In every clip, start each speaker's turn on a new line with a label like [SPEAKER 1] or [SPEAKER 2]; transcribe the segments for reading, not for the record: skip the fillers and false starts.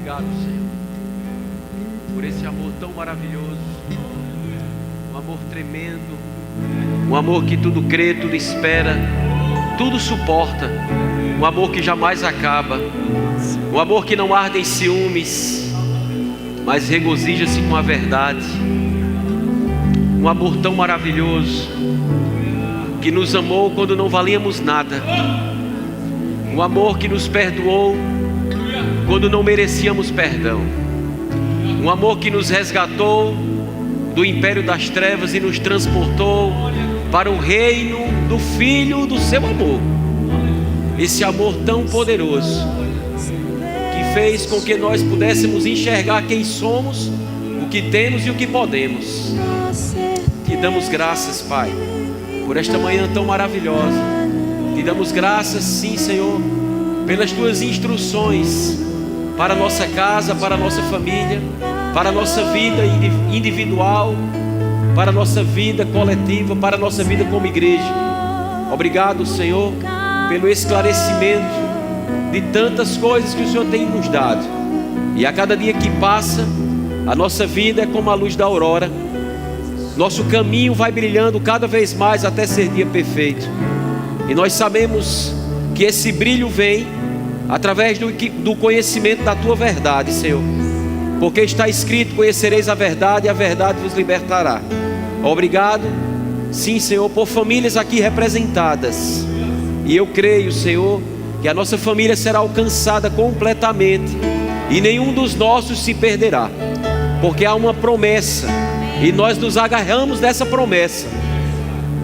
[SPEAKER 1] Obrigado, Senhor, por esse amor tão maravilhoso, um amor tremendo, um amor que tudo crê, tudo espera, tudo suporta, um amor que jamais acaba, um amor que não arde em ciúmes, mas regozija-se com a verdade, um amor tão maravilhoso, que nos amou quando não valíamos nada, um amor que nos perdoou quando não merecíamos perdão, um amor que nos resgatou do império das trevas e nos transportou para o reino do Filho do seu amor. Esse amor tão poderoso que fez com que nós pudéssemos enxergar quem somos, o que temos e o que podemos. Te damos graças, Pai, por esta manhã tão maravilhosa. Te damos graças, sim, Senhor, pelas tuas instruções para a nossa casa, para a nossa família, para a nossa vida individual, para a nossa vida coletiva, para a nossa vida como igreja. Obrigado, Senhor, pelo esclarecimento de tantas coisas que o Senhor tem nos dado. E a cada dia que passa, a nossa vida é como a luz da aurora. Nosso caminho vai brilhando cada vez mais até ser dia perfeito. E nós sabemos que esse brilho vem através do conhecimento da tua verdade, Senhor, porque está escrito: conhecereis a verdade e a verdade vos libertará. Obrigado, sim, Senhor, por famílias aqui representadas, e eu creio, Senhor, que a nossa família será alcançada completamente e nenhum dos nossos se perderá, porque há uma promessa e nós nos agarramos dessa promessa.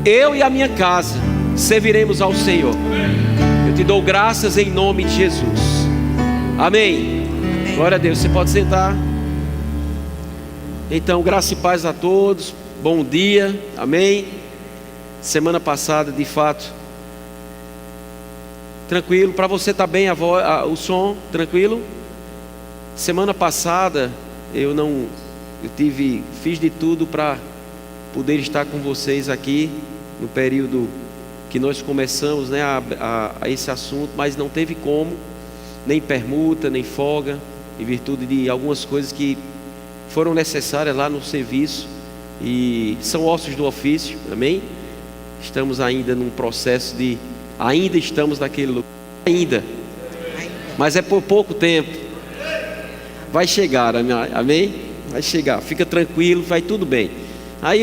[SPEAKER 1] Eu e a minha casa serviremos ao Senhor. Eu te dou graças em nome de Jesus. Amém. Amém. Glória a Deus. Você pode sentar. Então, graça e paz a todos. Bom dia. Amém. Semana passada, de fato, tranquilo. Para você tá bem o som? Tranquilo? Semana passada fiz de tudo para poder estar com vocês aqui no período que nós começamos, né, a esse assunto, mas não teve como, nem permuta, nem folga, em virtude de algumas coisas que foram necessárias lá no serviço, e são ossos do ofício, amém? Estamos ainda num processo ainda estamos naquele lugar, mas é por pouco tempo, vai chegar, amém? Vai chegar, fica tranquilo, vai tudo bem. Aí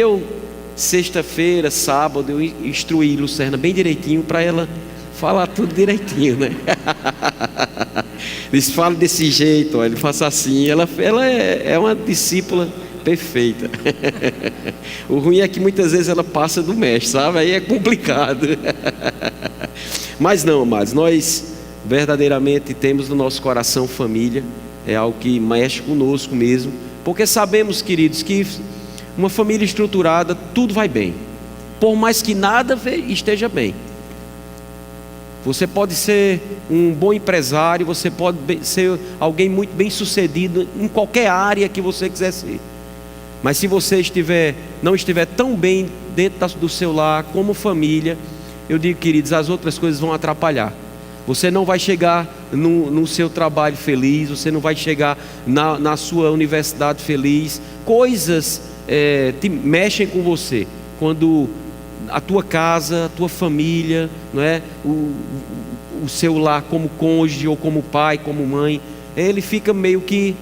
[SPEAKER 1] sexta-feira, sábado, eu instruí Lucerna bem direitinho para ela falar tudo direitinho, né? Eles falam desse jeito, olha, ele faça assim. Ela é uma discípula perfeita. O ruim é que muitas vezes ela passa do mestre, sabe? Aí é complicado. Mas não, amados, nós verdadeiramente temos no nosso coração família. É algo que mexe conosco mesmo, porque sabemos, queridos, que uma família estruturada, tudo vai bem, por mais que nada esteja bem. Você pode ser um bom empresário, você pode ser alguém muito bem sucedido em qualquer área que você quiser ser, mas se você não estiver tão bem dentro do seu lar, como família, eu digo, queridos, as outras coisas vão atrapalhar. Você não vai chegar no seu trabalho feliz, você não vai chegar na sua universidade feliz. Coisas mexem com você quando a tua casa, a tua família, não é? O seu lar como cônjuge, ou como pai, como mãe, ele fica meio que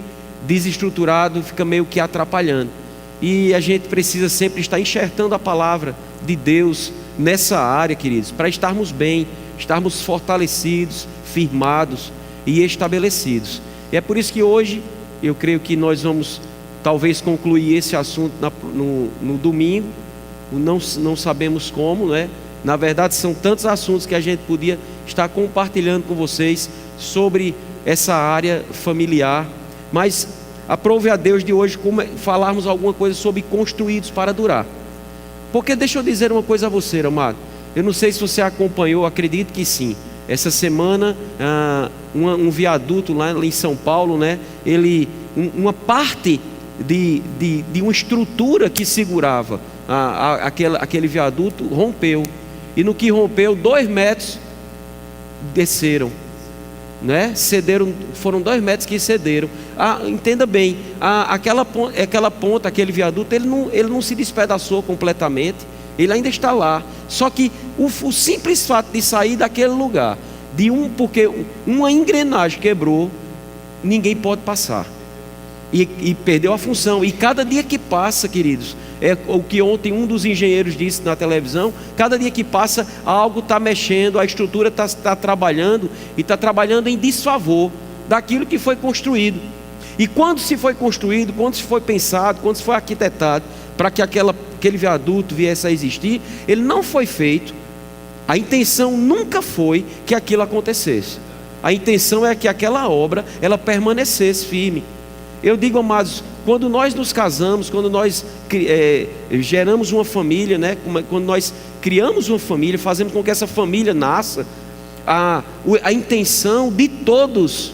[SPEAKER 1] desestruturado, fica meio que atrapalhando. E a gente precisa sempre estar enxertando a palavra de Deus nessa área, queridos, para estarmos bem, estarmos fortalecidos, firmados e estabelecidos. E é por isso que hoje eu creio que nós vamos talvez concluir esse assunto no domingo. Não sabemos como, né? Na verdade são tantos assuntos que a gente podia estar compartilhando com vocês sobre essa área familiar, mas aprove a Deus de hoje falarmos alguma coisa sobre construídos para durar. Porque deixa eu dizer uma coisa a você, amado, eu não sei se você acompanhou, acredito que sim. Essa semana um viaduto lá em São Paulo, né? Uma parte de uma estrutura que segurava aquele viaduto rompeu, e no que rompeu 2 metros desceram, né? Cederam, foram 2 metros que cederam. Entenda bem, aquela ponta, aquele viaduto, ele não se despedaçou completamente, ele ainda está lá. Só que o simples fato de sair daquele lugar, porque uma engrenagem quebrou, ninguém pode passar. E perdeu a função. E cada dia que passa, queridos, é o que ontem um dos engenheiros disse na televisão, cada dia que passa algo está mexendo, a estrutura está trabalhando, e está trabalhando em desfavor daquilo que foi construído. E quando se foi construído, quando se foi pensado, quando se foi arquitetado para que aquele viaduto viesse a existir, ele não foi feito, a intenção nunca foi que aquilo acontecesse. A intenção é que aquela obra ela permanecesse firme. Eu digo, amados, quando nós nos casamos, quando nós geramos uma família, né? Quando nós criamos uma família, fazemos com que essa família nasça, a intenção de todos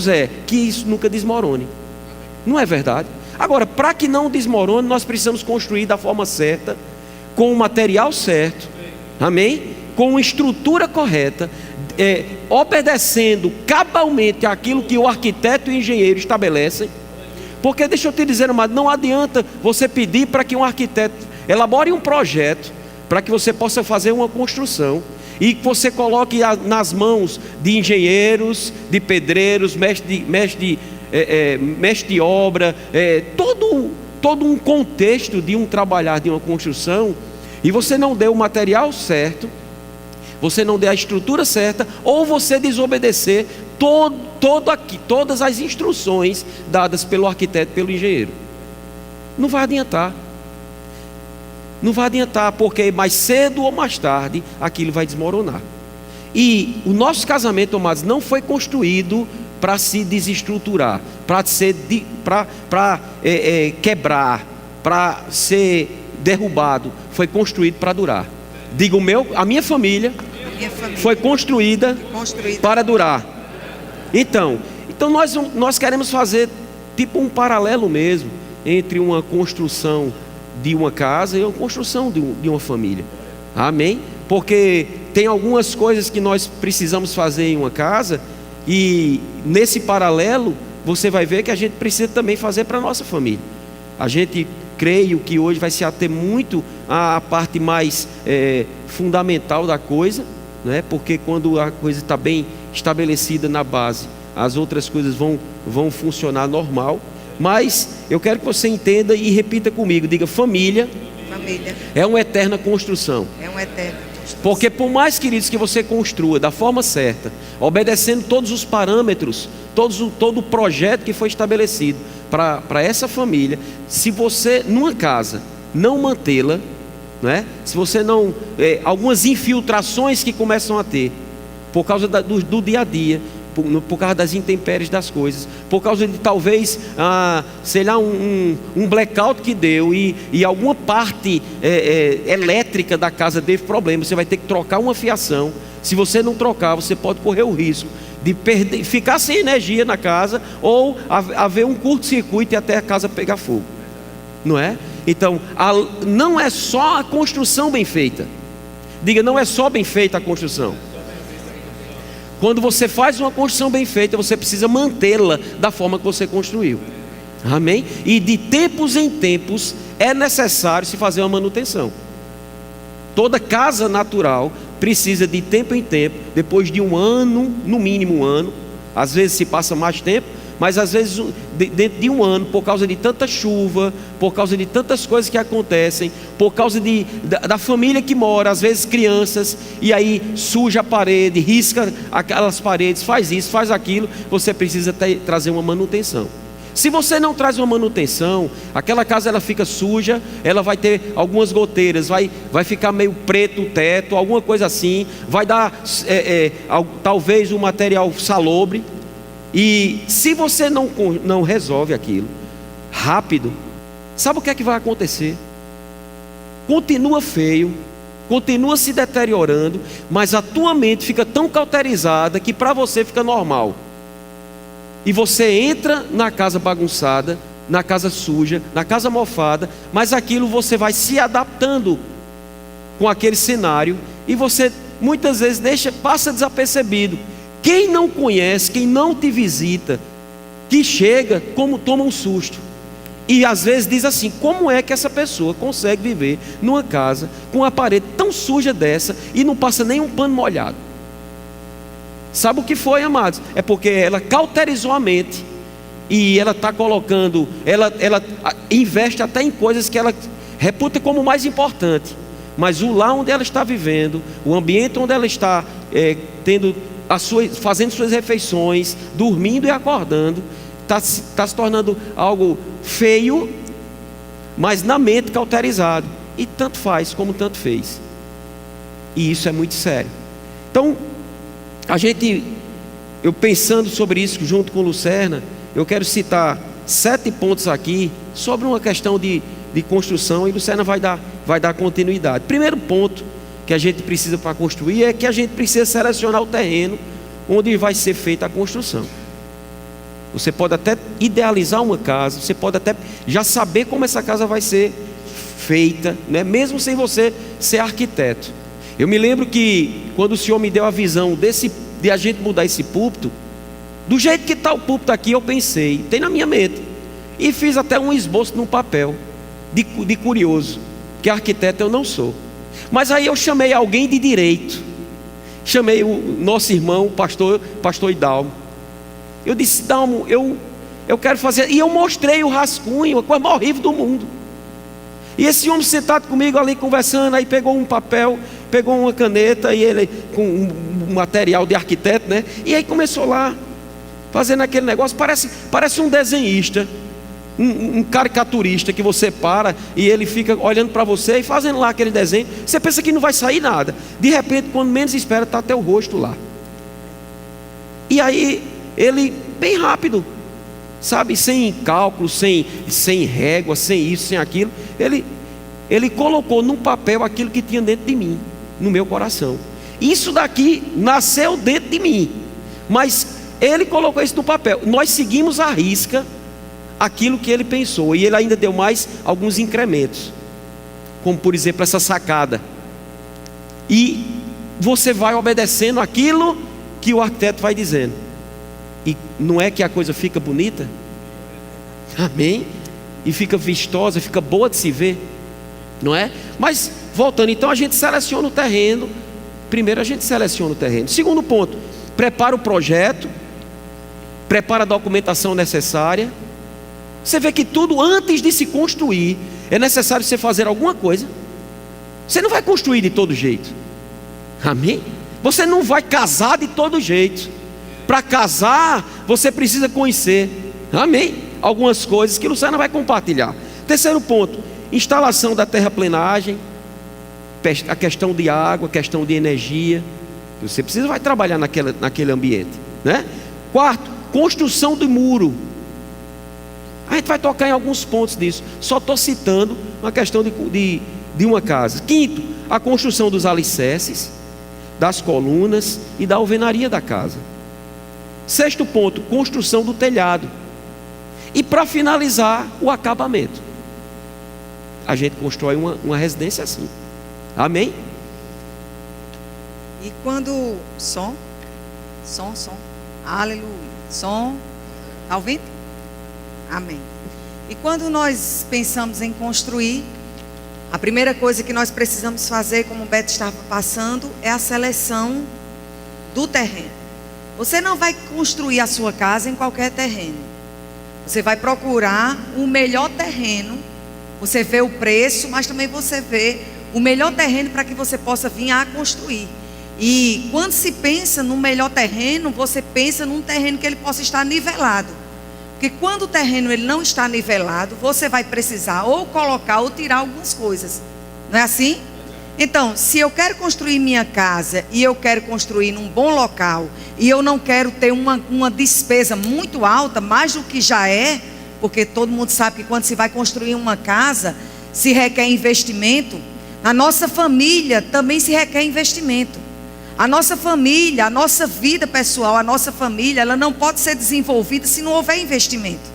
[SPEAKER 1] é que isso nunca desmorone. Não é verdade? Agora, para que não desmorone, nós precisamos construir da forma certa, com o material certo, amém? Com uma estrutura correta, obedecendo cabalmente aquilo que o arquiteto e o engenheiro estabelecem. Porque deixa eu te dizer, amado, não adianta você pedir para que um arquiteto elabore um projeto para que você possa fazer uma construção e que você coloque nas mãos de engenheiros, de pedreiros, mestre de obra, todo um contexto de um trabalhar, de uma construção, e você não dê o material certo, você não der a estrutura certa, ou você desobedecer todas as instruções dadas pelo arquiteto, pelo engenheiro. Não vai adiantar. Não vai adiantar, porque mais cedo ou mais tarde aquilo vai desmoronar. E o nosso casamento, amados, não foi construído para se desestruturar, para quebrar, para ser derrubado. Foi construído para durar. Digo, a minha família foi construída para durar. Então nós queremos fazer tipo um paralelo mesmo entre uma construção de uma casa e uma construção de uma família. Amém? Porque tem algumas coisas que nós precisamos fazer em uma casa, e nesse paralelo você vai ver que a gente precisa também fazer para a nossa família. A gente, creio que hoje vai se ater muito à parte mais fundamental da coisa, né? Porque quando a coisa está bem estabelecida na base, as outras coisas vão funcionar normal. Mas eu quero que você entenda e repita comigo, diga: família é uma eterna construção. Porque por mais, queridos, que você construa da forma certa, obedecendo todos os parâmetros, todo o projeto que foi estabelecido para essa família, se você numa casa não mantê-la, né? Se você não, algumas infiltrações que começam a ter por causa do dia a dia, por causa das intempéries das coisas, por causa de talvez, sei lá, um blackout que deu e alguma parte elétrica da casa teve problema, você vai ter que trocar uma fiação. Se você não trocar, você pode correr o risco de ficar sem energia na casa, ou haver um curto-circuito e até a casa pegar fogo, não é? Então, não é só a construção bem feita. Diga, não é só bem feita a construção. Quando você faz uma construção bem feita, você precisa mantê-la da forma que você construiu. Amém? E de tempos em tempos é necessário se fazer uma manutenção. Toda casa natural precisa de tempo em tempo, depois de um ano, no mínimo um ano, às vezes se passa mais tempo, mas às vezes dentro de um ano, por causa de tanta chuva, por causa de tantas coisas que acontecem, por causa da família que mora, às vezes crianças, e aí suja a parede, risca aquelas paredes, faz isso, faz aquilo, você precisa trazer uma manutenção. Se você não traz uma manutenção, aquela casa ela fica suja, ela vai ter algumas goteiras, vai ficar meio preto o teto, alguma coisa assim, vai dar talvez um material salobre. E se você não resolve aquilo rápido, sabe o que é que vai acontecer? Continua feio, continua se deteriorando, mas a tua mente fica tão cauterizada que para você fica normal. E você entra na casa bagunçada, na casa suja, na casa mofada, mas aquilo você vai se adaptando com aquele cenário, e você muitas vezes passa desapercebido
[SPEAKER 2] quem não conhece, quem não te visita, que chega, como toma um susto. E às vezes diz assim: como é que essa pessoa consegue viver numa casa com uma parede tão suja dessa e não passa nem um pano molhado? Sabe o que foi, amados? É porque ela cauterizou a mente. E ela está colocando, ela investe até em coisas que ela reputa como mais importante. Mas o lar onde ela está vivendo, o ambiente onde ela está fazendo suas refeições, dormindo e acordando, está se tornando algo feio, mas na mente cauterizado. E tanto faz como tanto fez. E isso é muito sério. Então, eu pensando sobre isso junto com Lucerna, eu quero citar 7 pontos aqui sobre uma questão de construção, e Lucerna vai dar continuidade. Primeiro ponto que a gente precisa para construir é que a gente precisa selecionar o terreno onde vai ser feita a construção. Você pode até idealizar uma casa, você pode até já saber como essa casa vai ser feita, né? Mesmo sem você ser arquiteto. Eu me lembro que quando o Senhor me deu a visão de a gente mudar esse púlpito, do jeito que está o púlpito aqui, eu pensei, tem na minha mente, e fiz até um esboço num papel, de curioso, que arquiteto eu não sou. Mas aí eu chamei alguém de direito, chamei o nosso irmão, o pastor Hidalgo. Eu disse: Dalmo, eu quero fazer, e eu mostrei o rascunho, a coisa mais horrível do mundo. E esse homem sentado comigo ali conversando, aí pegou um papel, pegou uma caneta, e ele com um material de arquiteto, né? E aí começou lá, fazendo aquele negócio, parece um desenhista, um caricaturista que você para e ele fica olhando para você e fazendo lá aquele desenho. Você pensa que não vai sair nada, de repente, quando menos espera, está até o rosto lá. E aí ele, bem rápido, sabe, sem cálculo, sem régua, sem isso, sem aquilo, ele colocou num papel aquilo que tinha dentro de mim, no meu coração. Isso daqui nasceu dentro de mim, mas ele colocou isso no papel. Nós seguimos à risca aquilo que ele pensou, e ele ainda deu mais alguns incrementos, como por exemplo essa sacada. E você vai obedecendo aquilo que o arquiteto vai dizendo, e não é que a coisa fica bonita? Amém? E fica vistosa, fica boa de se ver, não é? Mas voltando, então a gente seleciona o terreno. Primeiro a gente seleciona o terreno. Segundo ponto, prepara o projeto, prepara a documentação necessária. Você vê que tudo antes de se construir é necessário você fazer alguma coisa. Você não vai construir de todo jeito, amém? Você não vai casar de todo jeito. Para casar você precisa conhecer, amém? Algumas coisas que Luciana vai compartilhar. Terceiro ponto, instalação da terraplenagem, a questão de água, a questão de energia. Você vai trabalhar naquele ambiente, né? Quarto, construção do muro. A gente vai tocar em alguns pontos disso. Só estou citando uma questão de uma casa. Quinto, a construção dos alicerces, das colunas e da alvenaria da casa. Sexto ponto, construção do telhado. E para finalizar, o acabamento. A gente constrói uma residência assim. Amém?
[SPEAKER 3] E quando... Som. Aleluia. Som. Está ouvindo? Amém. E quando nós pensamos em construir, a primeira coisa que nós precisamos fazer, como o Beto estava passando, é a seleção do terreno. Você não vai construir a sua casa em qualquer terreno. Você vai procurar o melhor terreno. Você vê o preço, mas também você vê o melhor terreno para que você possa vir a construir. E quando se pensa no melhor terreno, você pensa num terreno que ele possa estar nivelado. Porque quando o terreno ele não está nivelado, você vai precisar ou colocar ou tirar algumas coisas. Não é assim? Então, se eu quero construir minha casa e eu quero construir num bom local e eu não quero ter uma despesa muito alta, mais do que já é, porque todo mundo sabe que quando se vai construir uma casa, se requer investimento. Na nossa família também se requer investimento. A nossa família, a nossa vida pessoal, a nossa família, ela não pode ser desenvolvida se não houver investimento.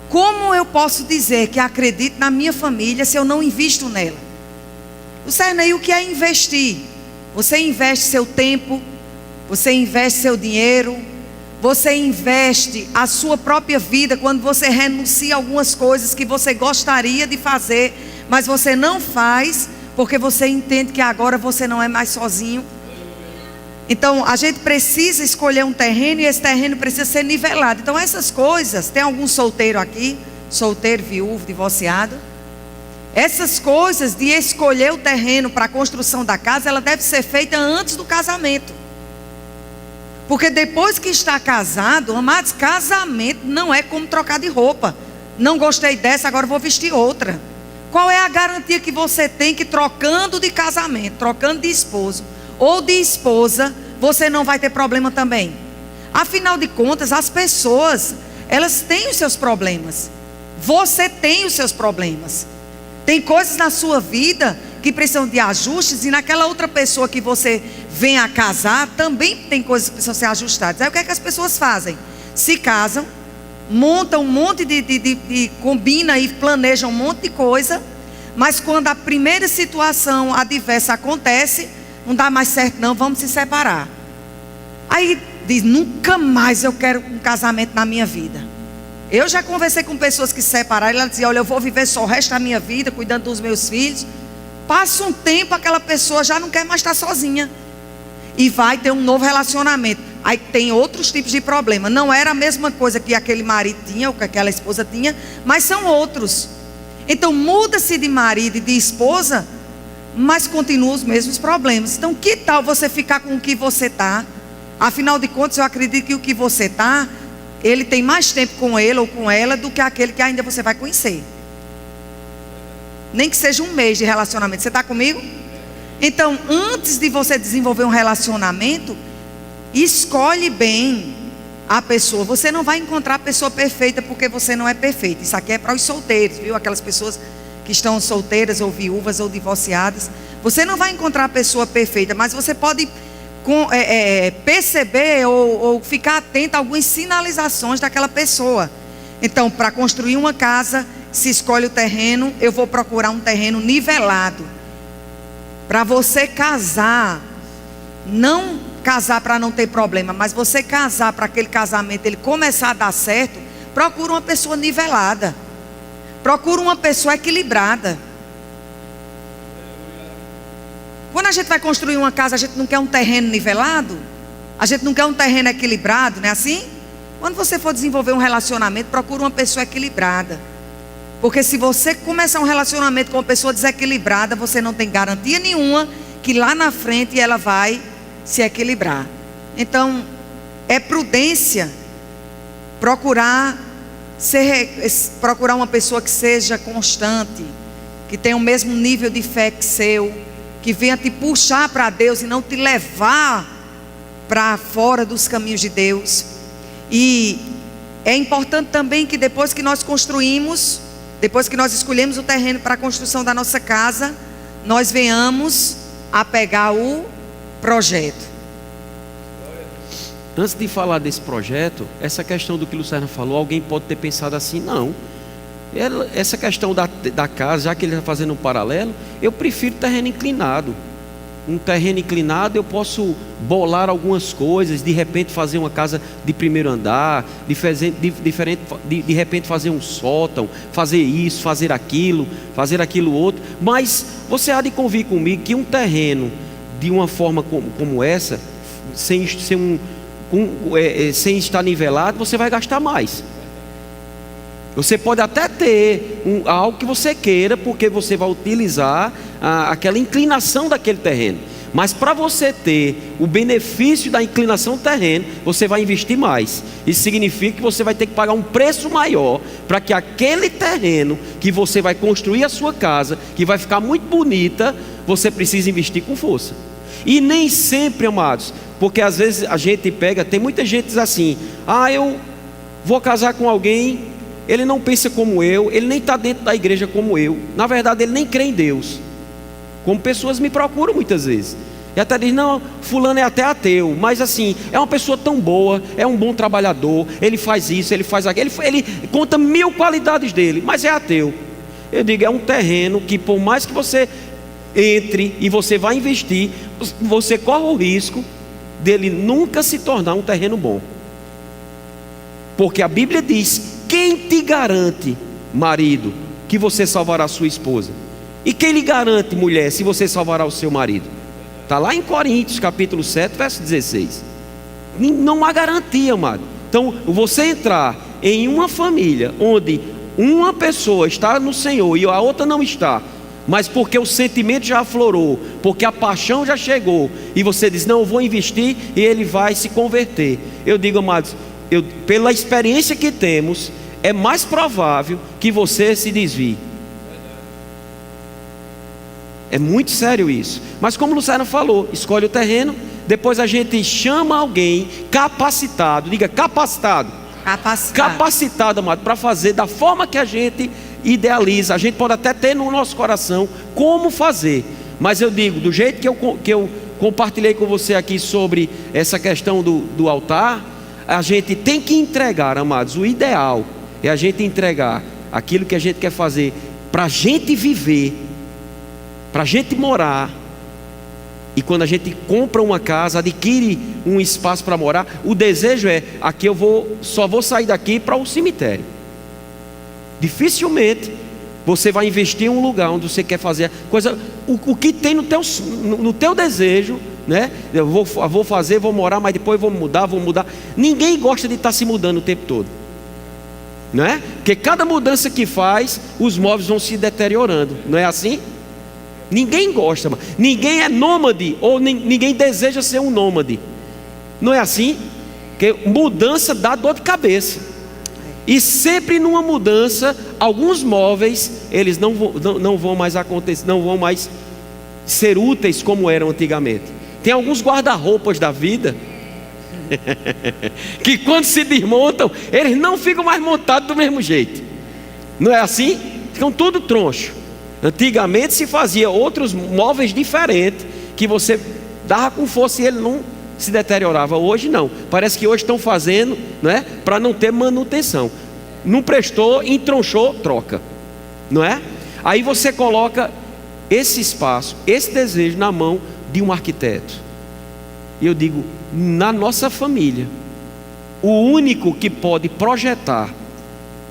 [SPEAKER 3] Como eu posso dizer que acredito na minha família se eu não invisto nela? O certo aí, o que é investir? Você investe seu tempo, você investe seu dinheiro, você investe a sua própria vida quando você renuncia a algumas coisas que você gostaria de fazer, mas você não faz, porque você entende que agora você não é mais sozinho. Então a gente precisa escolher um terreno, e esse terreno precisa ser nivelado. Então essas coisas, tem algum solteiro aqui? Solteiro, viúvo, divorciado? Essas coisas de escolher o terreno para a construção da casa, ela deve ser feita antes do casamento. Porque depois que está casado, amados, casamento não é como trocar de roupa. Não gostei dessa, agora vou vestir outra. Qual é a garantia que você tem que trocando de casamento, trocando de esposo ou de esposa, você não vai ter problema também? Afinal de contas, as pessoas, elas têm os seus problemas. Você tem os seus problemas. Tem coisas na sua vida que precisam de ajustes, e naquela outra pessoa que você vem a casar, também tem coisas que precisam ser ajustadas. Aí o que é que as pessoas fazem? Se casam, montam um monte combina e planejam um monte de coisa, mas quando a primeira situação adversa acontece, não dá mais certo não, vamos se separar. Aí diz, nunca mais eu quero um casamento na minha vida. Eu já conversei com pessoas que se separaram, e ela dizia, olha, eu vou viver só o resto da minha vida, cuidando dos meus filhos. Passa um tempo, aquela pessoa já não quer mais estar sozinha, e vai ter um novo relacionamento. Aí tem outros tipos de problema. Não era a mesma coisa que aquele marido tinha, ou que aquela esposa tinha, mas são outros. Então muda-se de marido e de esposa, mas continuam os mesmos problemas. Então que tal você ficar com o que você está? Afinal de contas, eu acredito que o que você está, ele tem mais tempo com ele ou com ela do que aquele que ainda você vai conhecer. Nem que seja um mês de relacionamento. Você está comigo? Então, antes de você desenvolver um relacionamento, escolhe bem a pessoa. Você não vai encontrar a pessoa perfeita porque você não é perfeito. Isso aqui é para os solteiros, viu? Aquelas pessoas que estão solteiras ou viúvas ou divorciadas. Você não vai encontrar a pessoa perfeita, mas você pode perceber ou ficar atento a algumas sinalizações daquela pessoa. Então, para construir uma casa, se escolhe o terreno, eu vou procurar um terreno nivelado. Para você casar, não casar para não ter problema, mas você casar para aquele casamento ele começar a dar certo, procura uma pessoa nivelada. Procura uma pessoa equilibrada. Quando a gente vai construir uma casa, a gente não quer um terreno nivelado? A gente não quer um terreno equilibrado, não é assim? Quando você for desenvolver um relacionamento, procura uma pessoa equilibrada. Porque se você começar um relacionamento com uma pessoa desequilibrada, você não tem garantia nenhuma que lá na frente ela vai se equilibrar. Então, é prudência procurar uma pessoa que seja constante, que tenha o mesmo nível de fé que seu, que venha te puxar para Deus e não te levar para fora dos caminhos de Deus. E é importante também que depois que nós construímos, depois que nós escolhemos o terreno para a construção da nossa casa, nós venhamos a pegar o projeto.
[SPEAKER 2] Antes de falar desse projeto, essa questão do que Lucerna falou, alguém pode ter pensado assim, não, essa questão da casa, já que ele está fazendo um paralelo, eu prefiro terreno inclinado. Um terreno inclinado eu posso bolar algumas coisas, de repente fazer uma casa de primeiro andar, de repente fazer um sótão, fazer isso, fazer aquilo outro. Mas você há de convir comigo que um terreno de uma forma como essa, sem estar nivelado, você vai gastar mais. Você pode até ter algo que você queira, porque você vai utilizar aquela inclinação daquele terreno. Mas para você ter o benefício da inclinação do terreno, você vai investir mais. Isso significa que você vai ter que pagar um preço maior para que aquele terreno que você vai construir a sua casa, que vai ficar muito bonita, você precisa investir com força. E nem sempre, amados, porque às vezes a gente pega, tem muita gente que diz assim, eu vou casar com alguém, ele não pensa como eu, ele nem está dentro da igreja como eu, na verdade ele nem crê em Deus, como pessoas me procuram muitas vezes, e até diz, não, fulano é até ateu, mas assim, é uma pessoa tão boa, é um bom trabalhador, ele faz isso, ele faz aquilo, ele conta 1000 qualidades dele, mas é ateu. Eu digo, é um terreno que por mais que você entre e você vai investir, você corre o risco dele nunca se tornar um terreno bom. Porque a Bíblia diz: quem te garante, marido, que você salvará a sua esposa? E quem lhe garante, mulher, se você salvará o seu marido? Está lá em Coríntios capítulo 7, verso 16. Não há garantia, amado. Então, você entrar em uma família onde uma pessoa está no Senhor e a outra não está, mas porque o sentimento já aflorou, porque a paixão já chegou, e você diz: não, eu vou investir e ele vai se converter. Eu digo, amados, pela experiência que temos, é mais provável que você se desvie. É muito sério isso. Mas como Luciana falou, escolhe o terreno, depois a gente chama alguém capacitado, diga capacitado. Capacitado, amado, para fazer da forma que a gente idealiza. A gente pode até ter no nosso coração como fazer, mas eu digo, do jeito que eu compartilhei com você aqui sobre essa questão do altar, a gente tem que entregar, amados. O ideal é a gente entregar aquilo que a gente quer fazer para a gente viver, para a gente morar. E quando a gente compra uma casa, adquire um espaço para morar, o desejo é: aqui só vou sair daqui para o cemitério. Dificilmente você vai investir em um lugar onde você quer fazer coisa, o que tem no teu desejo, né? Eu vou fazer, vou morar, mas depois vou mudar. Ninguém gosta de estar se mudando o tempo todo, não é? Porque cada mudança que faz, os móveis vão se deteriorando, não é assim? Ninguém gosta, ninguém é nômade, ou ninguém deseja ser um nômade, não é assim? Porque mudança dá dor de cabeça, e sempre numa mudança, alguns móveis, eles não vão mais acontecer, não vão mais ser úteis como eram antigamente. Tem alguns guarda-roupas da vida que quando se desmontam, eles não ficam mais montados do mesmo jeito, não é assim? Ficam tudo troncho. Antigamente se fazia outros móveis diferentes, que você dava com força e ele não se deteriorava. Hoje não, parece que hoje estão fazendo, não é? Para não ter manutenção. Não prestou, entronchou, troca, não é? Aí você coloca esse espaço, esse desejo na mão de um arquiteto. E eu digo, na nossa família, o único que pode projetar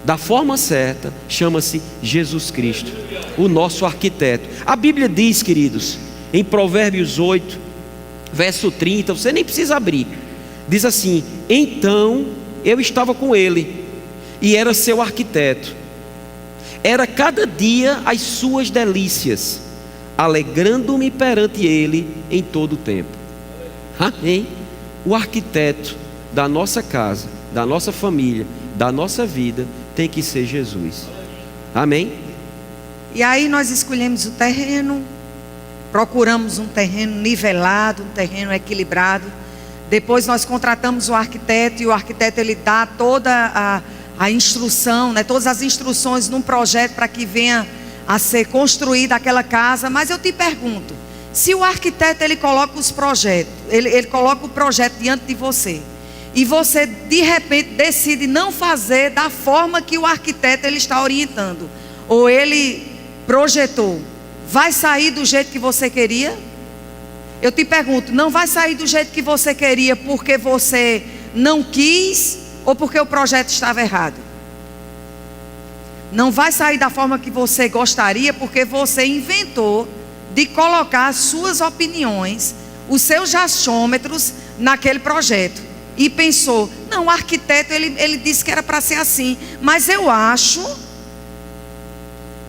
[SPEAKER 2] da forma certa chama-se Jesus Cristo, o nosso arquiteto. A Bíblia diz, queridos, em Provérbios 8, verso 30, você nem precisa abrir, diz assim: então eu estava com ele e era seu arquiteto, era cada dia as suas delícias, alegrando-me perante ele em todo o tempo. Amém? O arquiteto da nossa casa, da nossa família, da nossa vida tem que ser Jesus. Amém?
[SPEAKER 3] E aí nós escolhemos o terreno, procuramos um terreno nivelado, um terreno equilibrado. Depois nós contratamos o arquiteto, e o arquiteto ele dá toda a instrução, né, todas as instruções num projeto para que venha a ser construída aquela casa. Mas eu te pergunto, se o arquiteto ele coloca os projetos, ele coloca o projeto diante de você, e você de repente decide não fazer da forma que o arquiteto ele está orientando, ou ele projetou, vai sair do jeito que você queria? Eu te pergunto, não vai sair do jeito que você queria porque você não quis, ou porque o projeto estava errado? Não vai sair da forma que você gostaria porque você inventou de colocar as suas opiniões, os seus achômetros naquele projeto. E pensou, não, o arquiteto ele disse que era para ser assim, mas eu acho,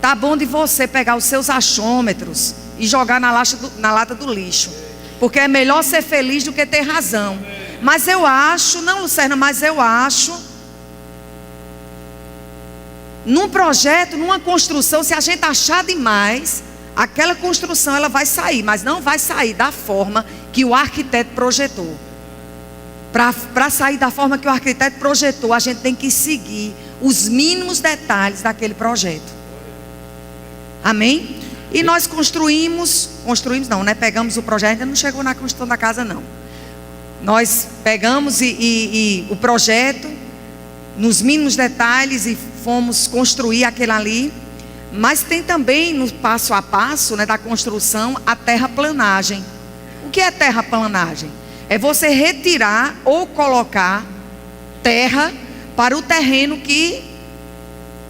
[SPEAKER 3] tá bom de você pegar os seus achômetros e jogar na lata do lixo, porque é melhor ser feliz do que ter razão. Mas eu acho, não, Lucerna, mas eu acho, num projeto, numa construção, se a gente achar demais, aquela construção ela vai sair, mas não vai sair da forma que o arquiteto projetou. Para sair da forma que o arquiteto projetou, a gente tem que seguir os mínimos detalhes daquele projeto. Amém? E nós construímos não, né? Pegamos o projeto, ainda não chegou na construção da casa não. Nós pegamos e o projeto, nos mínimos detalhes, e fomos construir aquele ali. Mas tem também no passo a passo, né, da construção, a terraplanagem. O que é terraplanagem? é você retirar ou colocar terra para o terreno que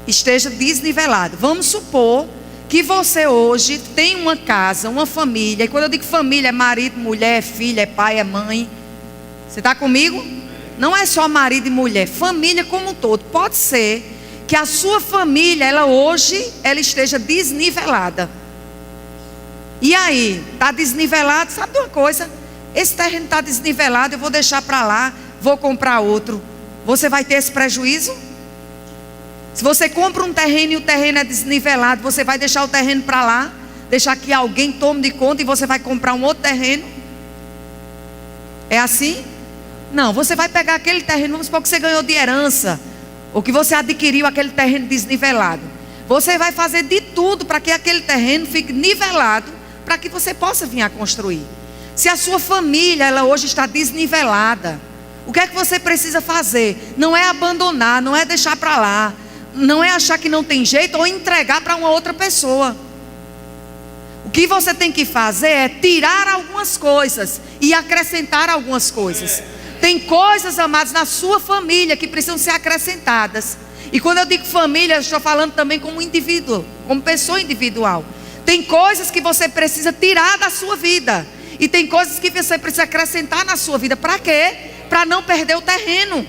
[SPEAKER 3] esteja desnivelado. Vamos supor que você hoje tem uma casa, uma família, e quando eu digo família, é marido, mulher, é filho, é pai, é mãe. Você está comigo? Não é só marido e mulher, família como um todo. Pode ser que a sua família, ela hoje, ela esteja desnivelada. E aí, está desnivelado, sabe de uma coisa? Esse terreno está desnivelado, eu vou deixar para lá, vou comprar outro. Você vai ter esse prejuízo? Se você compra um terreno e o terreno é desnivelado, você vai deixar o terreno para lá, deixar que alguém tome de conta e você vai comprar um outro terreno? É assim? Não, você vai pegar aquele terreno, vamos supor que você ganhou de herança, ou que você adquiriu aquele terreno desnivelado. Você vai fazer de tudo para que aquele terreno fique nivelado, para que você possa vir a construir. Se a sua família, ela hoje está desnivelada, o que é que você precisa fazer? Não é abandonar, não é deixar para lá, não é achar que não tem jeito ou entregar para uma outra pessoa. O que você tem que fazer é tirar algumas coisas e acrescentar algumas coisas. Tem coisas, amados, na sua família que precisam ser acrescentadas. E quando eu digo família, eu estou falando também como indivíduo, como pessoa individual. Tem coisas que você precisa tirar da sua vida. E tem coisas que você precisa acrescentar na sua vida. Para quê? Para não perder o terreno.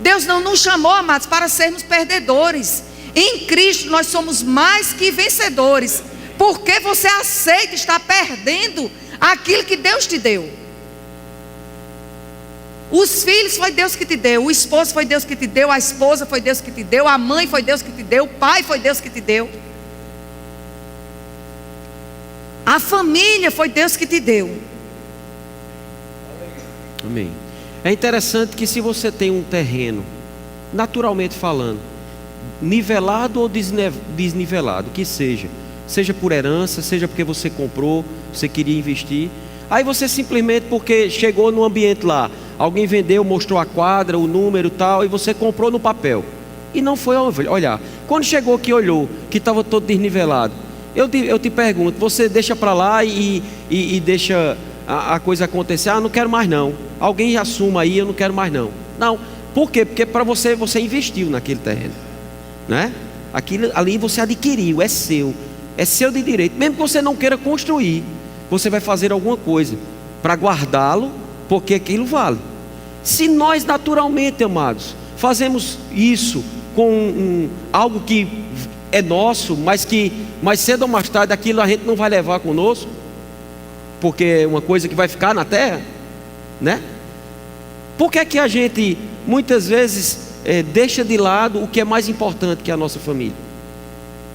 [SPEAKER 3] Deus não nos chamou, amados, para sermos perdedores. Em Cristo nós somos mais que vencedores. Porque você aceita estar perdendo aquilo que Deus te deu. Os filhos foi Deus que te deu, o esposo foi Deus que te deu, a esposa foi Deus que te deu, a mãe foi Deus que te deu, o pai foi Deus que te deu. A família foi Deus que te deu.
[SPEAKER 2] Amém. É interessante que se você tem um terreno, naturalmente falando, nivelado ou desnivelado, que seja por herança, seja porque você comprou, você queria investir, aí você simplesmente porque chegou no ambiente lá, alguém vendeu, mostrou a quadra, o número e tal, e você comprou no papel e não foi olhar. Quando chegou que olhou, que estava todo desnivelado, eu te pergunto, você deixa para lá e deixa a coisa acontecer? Ah, não quero mais não. Alguém assuma aí, eu não quero mais não. Não, por quê? Porque para você investiu naquele terreno, né? Aquilo ali você adquiriu, é seu de direito. Mesmo que você não queira construir, você vai fazer alguma coisa para guardá-lo, porque aquilo vale. Se nós naturalmente, amados, fazemos isso com algo que é nosso, mas que mais cedo ou mais tarde aquilo a gente não vai levar conosco, porque é uma coisa que vai ficar na terra, né? Por que é que a gente muitas vezes deixa de lado o que é mais importante, que é a nossa família,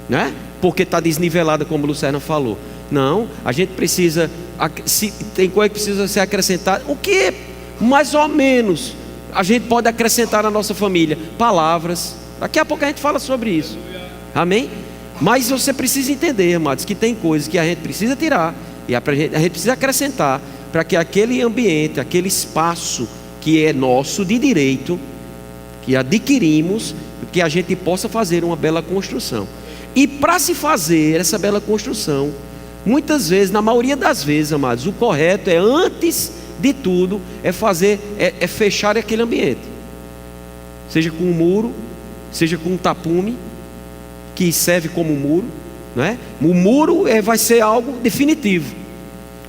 [SPEAKER 2] né? Porque está desnivelada, como a Luciana falou. Não, a gente precisa, se tem coisa que precisa ser acrescentada, o que mais ou menos a gente pode acrescentar na nossa família? Palavras. Daqui a pouco a gente fala sobre isso. Amém? Mas você precisa entender, amados, que tem coisas que a gente precisa tirar e a gente precisa acrescentar, para que aquele ambiente, aquele espaço que é nosso de direito, que adquirimos, que a gente possa fazer uma bela construção. E para se fazer essa bela construção, muitas vezes, na maioria das vezes, amados, o correto é, antes de tudo, é fechar aquele ambiente. Seja com um muro, seja com um tapume, que serve como muro, né? O muro vai ser algo definitivo.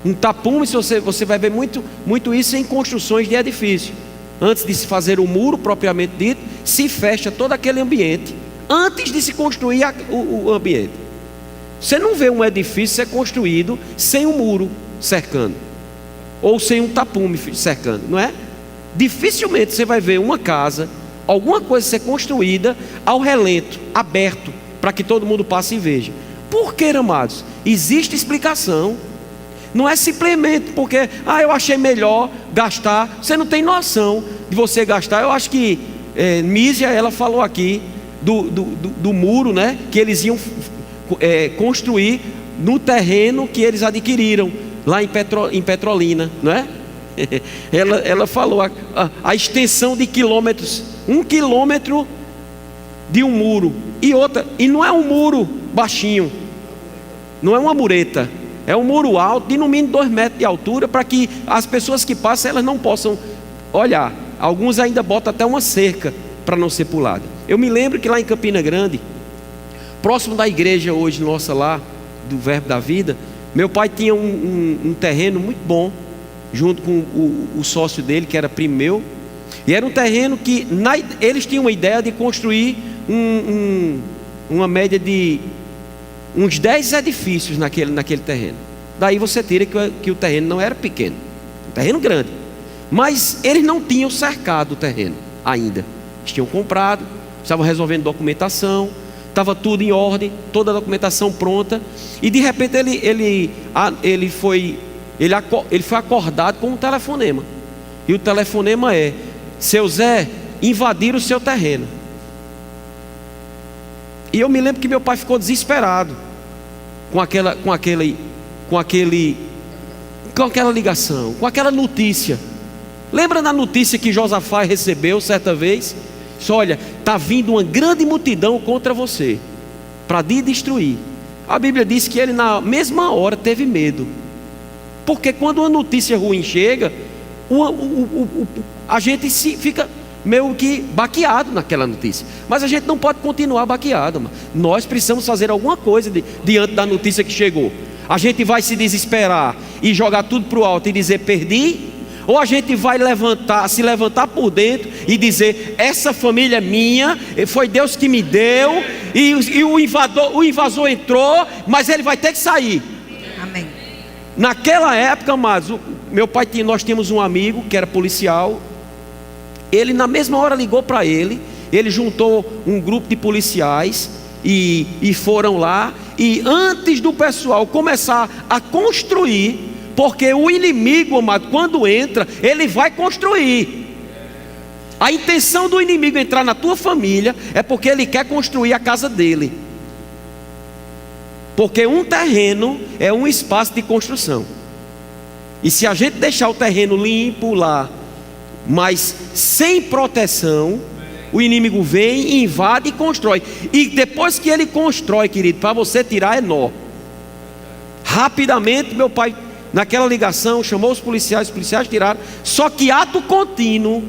[SPEAKER 2] Um tapume, você vai ver muito isso em construções de edifício. Antes de se fazer o muro propriamente dito, se fecha todo aquele ambiente, antes de se construir o ambiente. Você não vê um edifício ser construído sem um muro cercando, ou sem um tapume cercando, não é? Dificilmente você vai ver uma casa, alguma coisa ser construída ao relento, aberto, para que todo mundo passe e veja. Por que, amados? Existe explicação. Não é simplesmente porque eu achei melhor gastar. Você não tem noção de você gastar. Eu acho que Mísia, ela falou aqui do muro, né? Que eles iam construir no terreno que eles adquiriram lá em Petrolina, não é? Ela falou a extensão de quilômetros, 1 quilômetro de um muro e não é um muro baixinho, não é uma mureta, É um muro alto de no mínimo 2 metros de altura, para que as pessoas que passam, elas não possam olhar. Alguns ainda botam até uma cerca para não ser pulada. Eu me lembro que lá em Campina Grande, próximo da igreja hoje nossa lá, do Verbo da Vida, meu pai tinha um terreno muito bom, junto com o sócio dele, que era primo meu. E era um terreno que eles tinham uma ideia de construir uma média de uns 10 edifícios naquele terreno. Daí você tira que o terreno não era pequeno, um terreno grande. Mas eles não tinham cercado o terreno ainda. Eles tinham comprado, estavam resolvendo documentação, estava tudo em ordem, toda a documentação pronta. E de repente ele foi acordado com um telefonema. E o telefonema é: seu Zé, invadiram o seu terreno. E eu me lembro que meu pai ficou desesperado com aquela ligação, com aquela notícia. Lembra da notícia que Josafá recebeu certa vez? Disse: olha, está vindo uma grande multidão contra você, para te destruir. A Bíblia diz que ele na mesma hora teve medo, porque quando uma notícia ruim chega, a gente fica meio que baqueado naquela notícia. Mas a gente não pode continuar baqueado, mano. Nós precisamos fazer alguma coisa diante da notícia que chegou. A gente vai se desesperar e jogar tudo para o alto e dizer perdi? Ou a gente vai se levantar por dentro e dizer: essa família é minha, foi Deus que me deu, e o invasor entrou, mas ele vai ter que sair.
[SPEAKER 3] Amém.
[SPEAKER 2] Naquela época, amados, nós tínhamos um amigo que era policial. Ele na mesma hora ligou para ele juntou um grupo de policiais e foram lá. E antes do pessoal começar a construir, porque o inimigo, amado, quando entra, ele vai construir. A intenção do inimigo entrar na tua família é porque ele quer construir a casa dele. Porque um terreno é um espaço de construção. E se a gente deixar o terreno limpo lá, mas sem proteção, o inimigo vem, invade e constrói. E depois que ele constrói, querido, para você tirar é nó. Rapidamente meu pai, naquela ligação, chamou os policiais tiraram. Só que ato contínuo,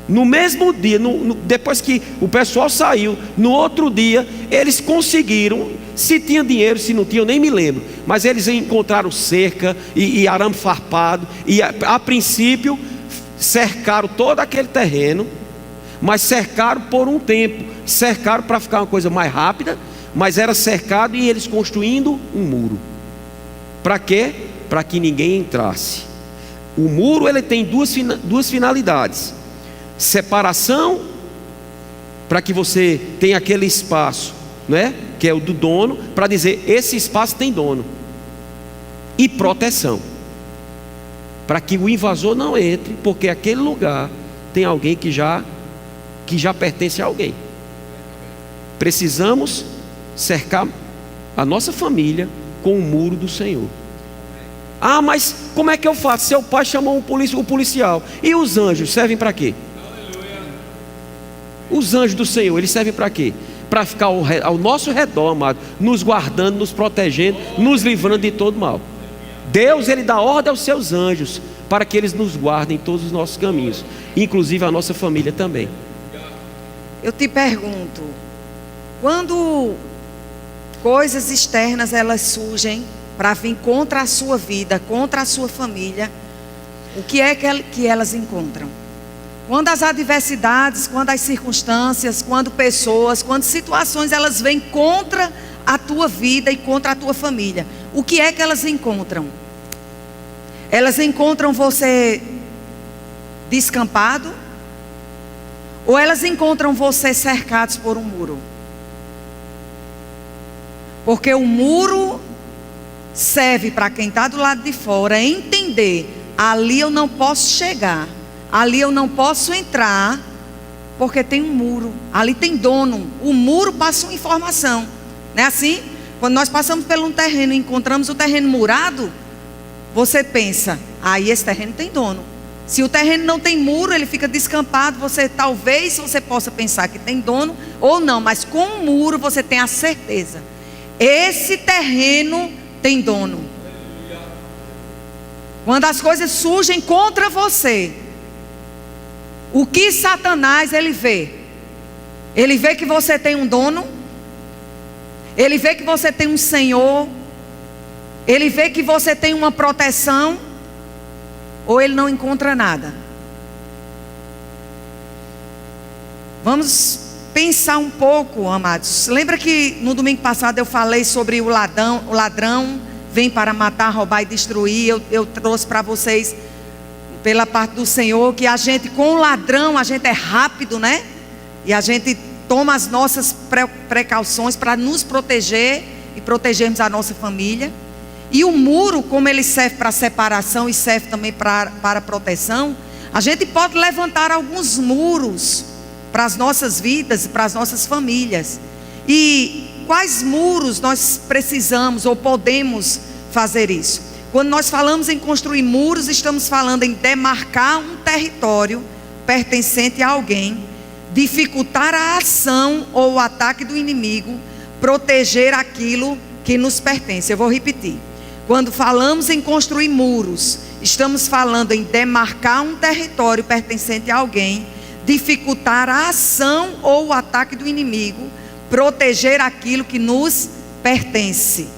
[SPEAKER 2] no mesmo dia, depois que o pessoal saiu, no outro dia, eles conseguiram. Se tinha dinheiro, se não tinha, eu nem me lembro. Mas eles encontraram cerca e arame farpado. E a princípio cercaram todo aquele terreno, mas cercaram por um tempo. Cercaram para ficar uma coisa mais rápida, mas era cercado e eles construindo um muro. Para quê? Para que ninguém entrasse. O muro ele tem duas finalidades: separação, para que você tenha aquele espaço, né, que é o do dono, para dizer esse espaço tem dono, e proteção, para que o invasor não entre, porque aquele lugar tem alguém que já pertence a alguém. Precisamos cercar a nossa família com o muro do Senhor. Ah, mas como é que eu faço? Seu pai chamou o policial. E os anjos servem para quê? Os anjos do Senhor, eles servem para quê? Para ficar ao nosso redor, amado, nos guardando, nos protegendo, nos livrando de todo mal. Deus, ele dá ordem aos seus anjos para que eles nos guardem em todos os nossos caminhos, inclusive a nossa família também.
[SPEAKER 3] Eu te pergunto, quando coisas externas elas surgem para vir contra a sua vida, contra a sua família, o que é que elas encontram? Quando as adversidades, quando as circunstâncias, quando pessoas, quando situações elas vêm contra a tua vida e contra a tua família, o que é que elas encontram? Elas encontram você descampado? Ou elas encontram você cercados por um muro? Porque o muro serve para quem está do lado de fora entender: ali eu não posso chegar, ali eu não posso entrar, porque tem um muro, ali tem dono. O muro passa uma informação, não é assim? Quando nós passamos por um terreno e encontramos o terreno murado, você pensa: aí esse terreno tem dono. Se o terreno não tem muro, ele fica descampado. Talvez você possa pensar que tem dono ou não, mas com o muro você tem a certeza: esse terreno tem dono. Quando as coisas surgem contra você, o que Satanás ele vê? Ele vê que você tem um dono, ele vê que você tem um senhor, ele vê que você tem uma proteção, ou ele não encontra nada? Vamos pensar um pouco, amados. Lembra que no domingo passado eu falei sobre o ladrão vem para matar, roubar e destruir. Eu trouxe para vocês, pela parte do Senhor, que a gente, com o ladrão, a gente é rápido, né? E a gente toma as nossas precauções para nos proteger e protegermos a nossa família. E o muro, como ele serve para separação e serve também para proteção, a gente pode levantar alguns muros para as nossas vidas, para as nossas famílias. E quais muros nós precisamos ou podemos fazer isso? Quando nós falamos em construir muros, estamos falando em demarcar um território pertencente a alguém, dificultar a ação ou o ataque do inimigo, proteger aquilo que nos pertence. Eu vou repetir. Quando falamos em construir muros, estamos falando em demarcar um território pertencente a alguém, dificultar a ação ou o ataque do inimigo, proteger aquilo que nos pertence.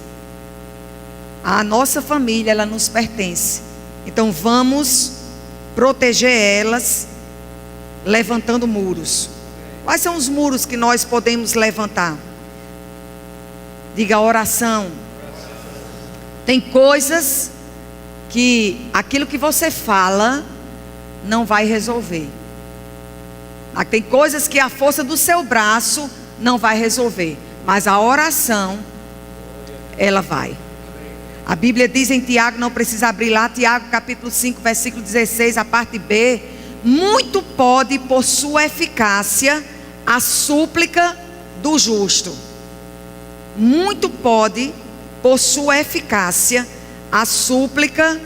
[SPEAKER 3] A nossa família, ela nos pertence. Então vamos proteger elas, levantando muros. Quais são os muros que nós podemos levantar? Diga: oração. Tem coisas que aquilo que você fala não vai resolver. Tem coisas que a força do seu braço não vai resolver, mas a oração, ela vai. A Bíblia diz em Tiago, não precisa abrir lá, Tiago capítulo 5, versículo 16, a parte B: muito pode por sua eficácia a súplica do justo. Muito pode por sua eficácia a súplica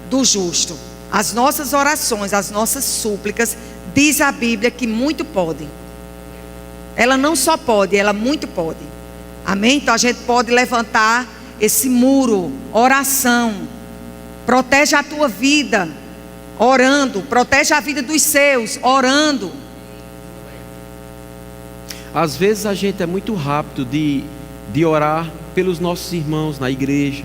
[SPEAKER 3] do justo. As nossas orações, as nossas súplicas, diz a Bíblia que muito pode. Ela não só pode, ela muito pode. Amém? Então a gente pode levantar esse muro, oração. Protege a tua vida, orando. Protege a vida dos seus, orando.
[SPEAKER 2] Às vezes a gente é muito rápido de orar pelos nossos irmãos na igreja,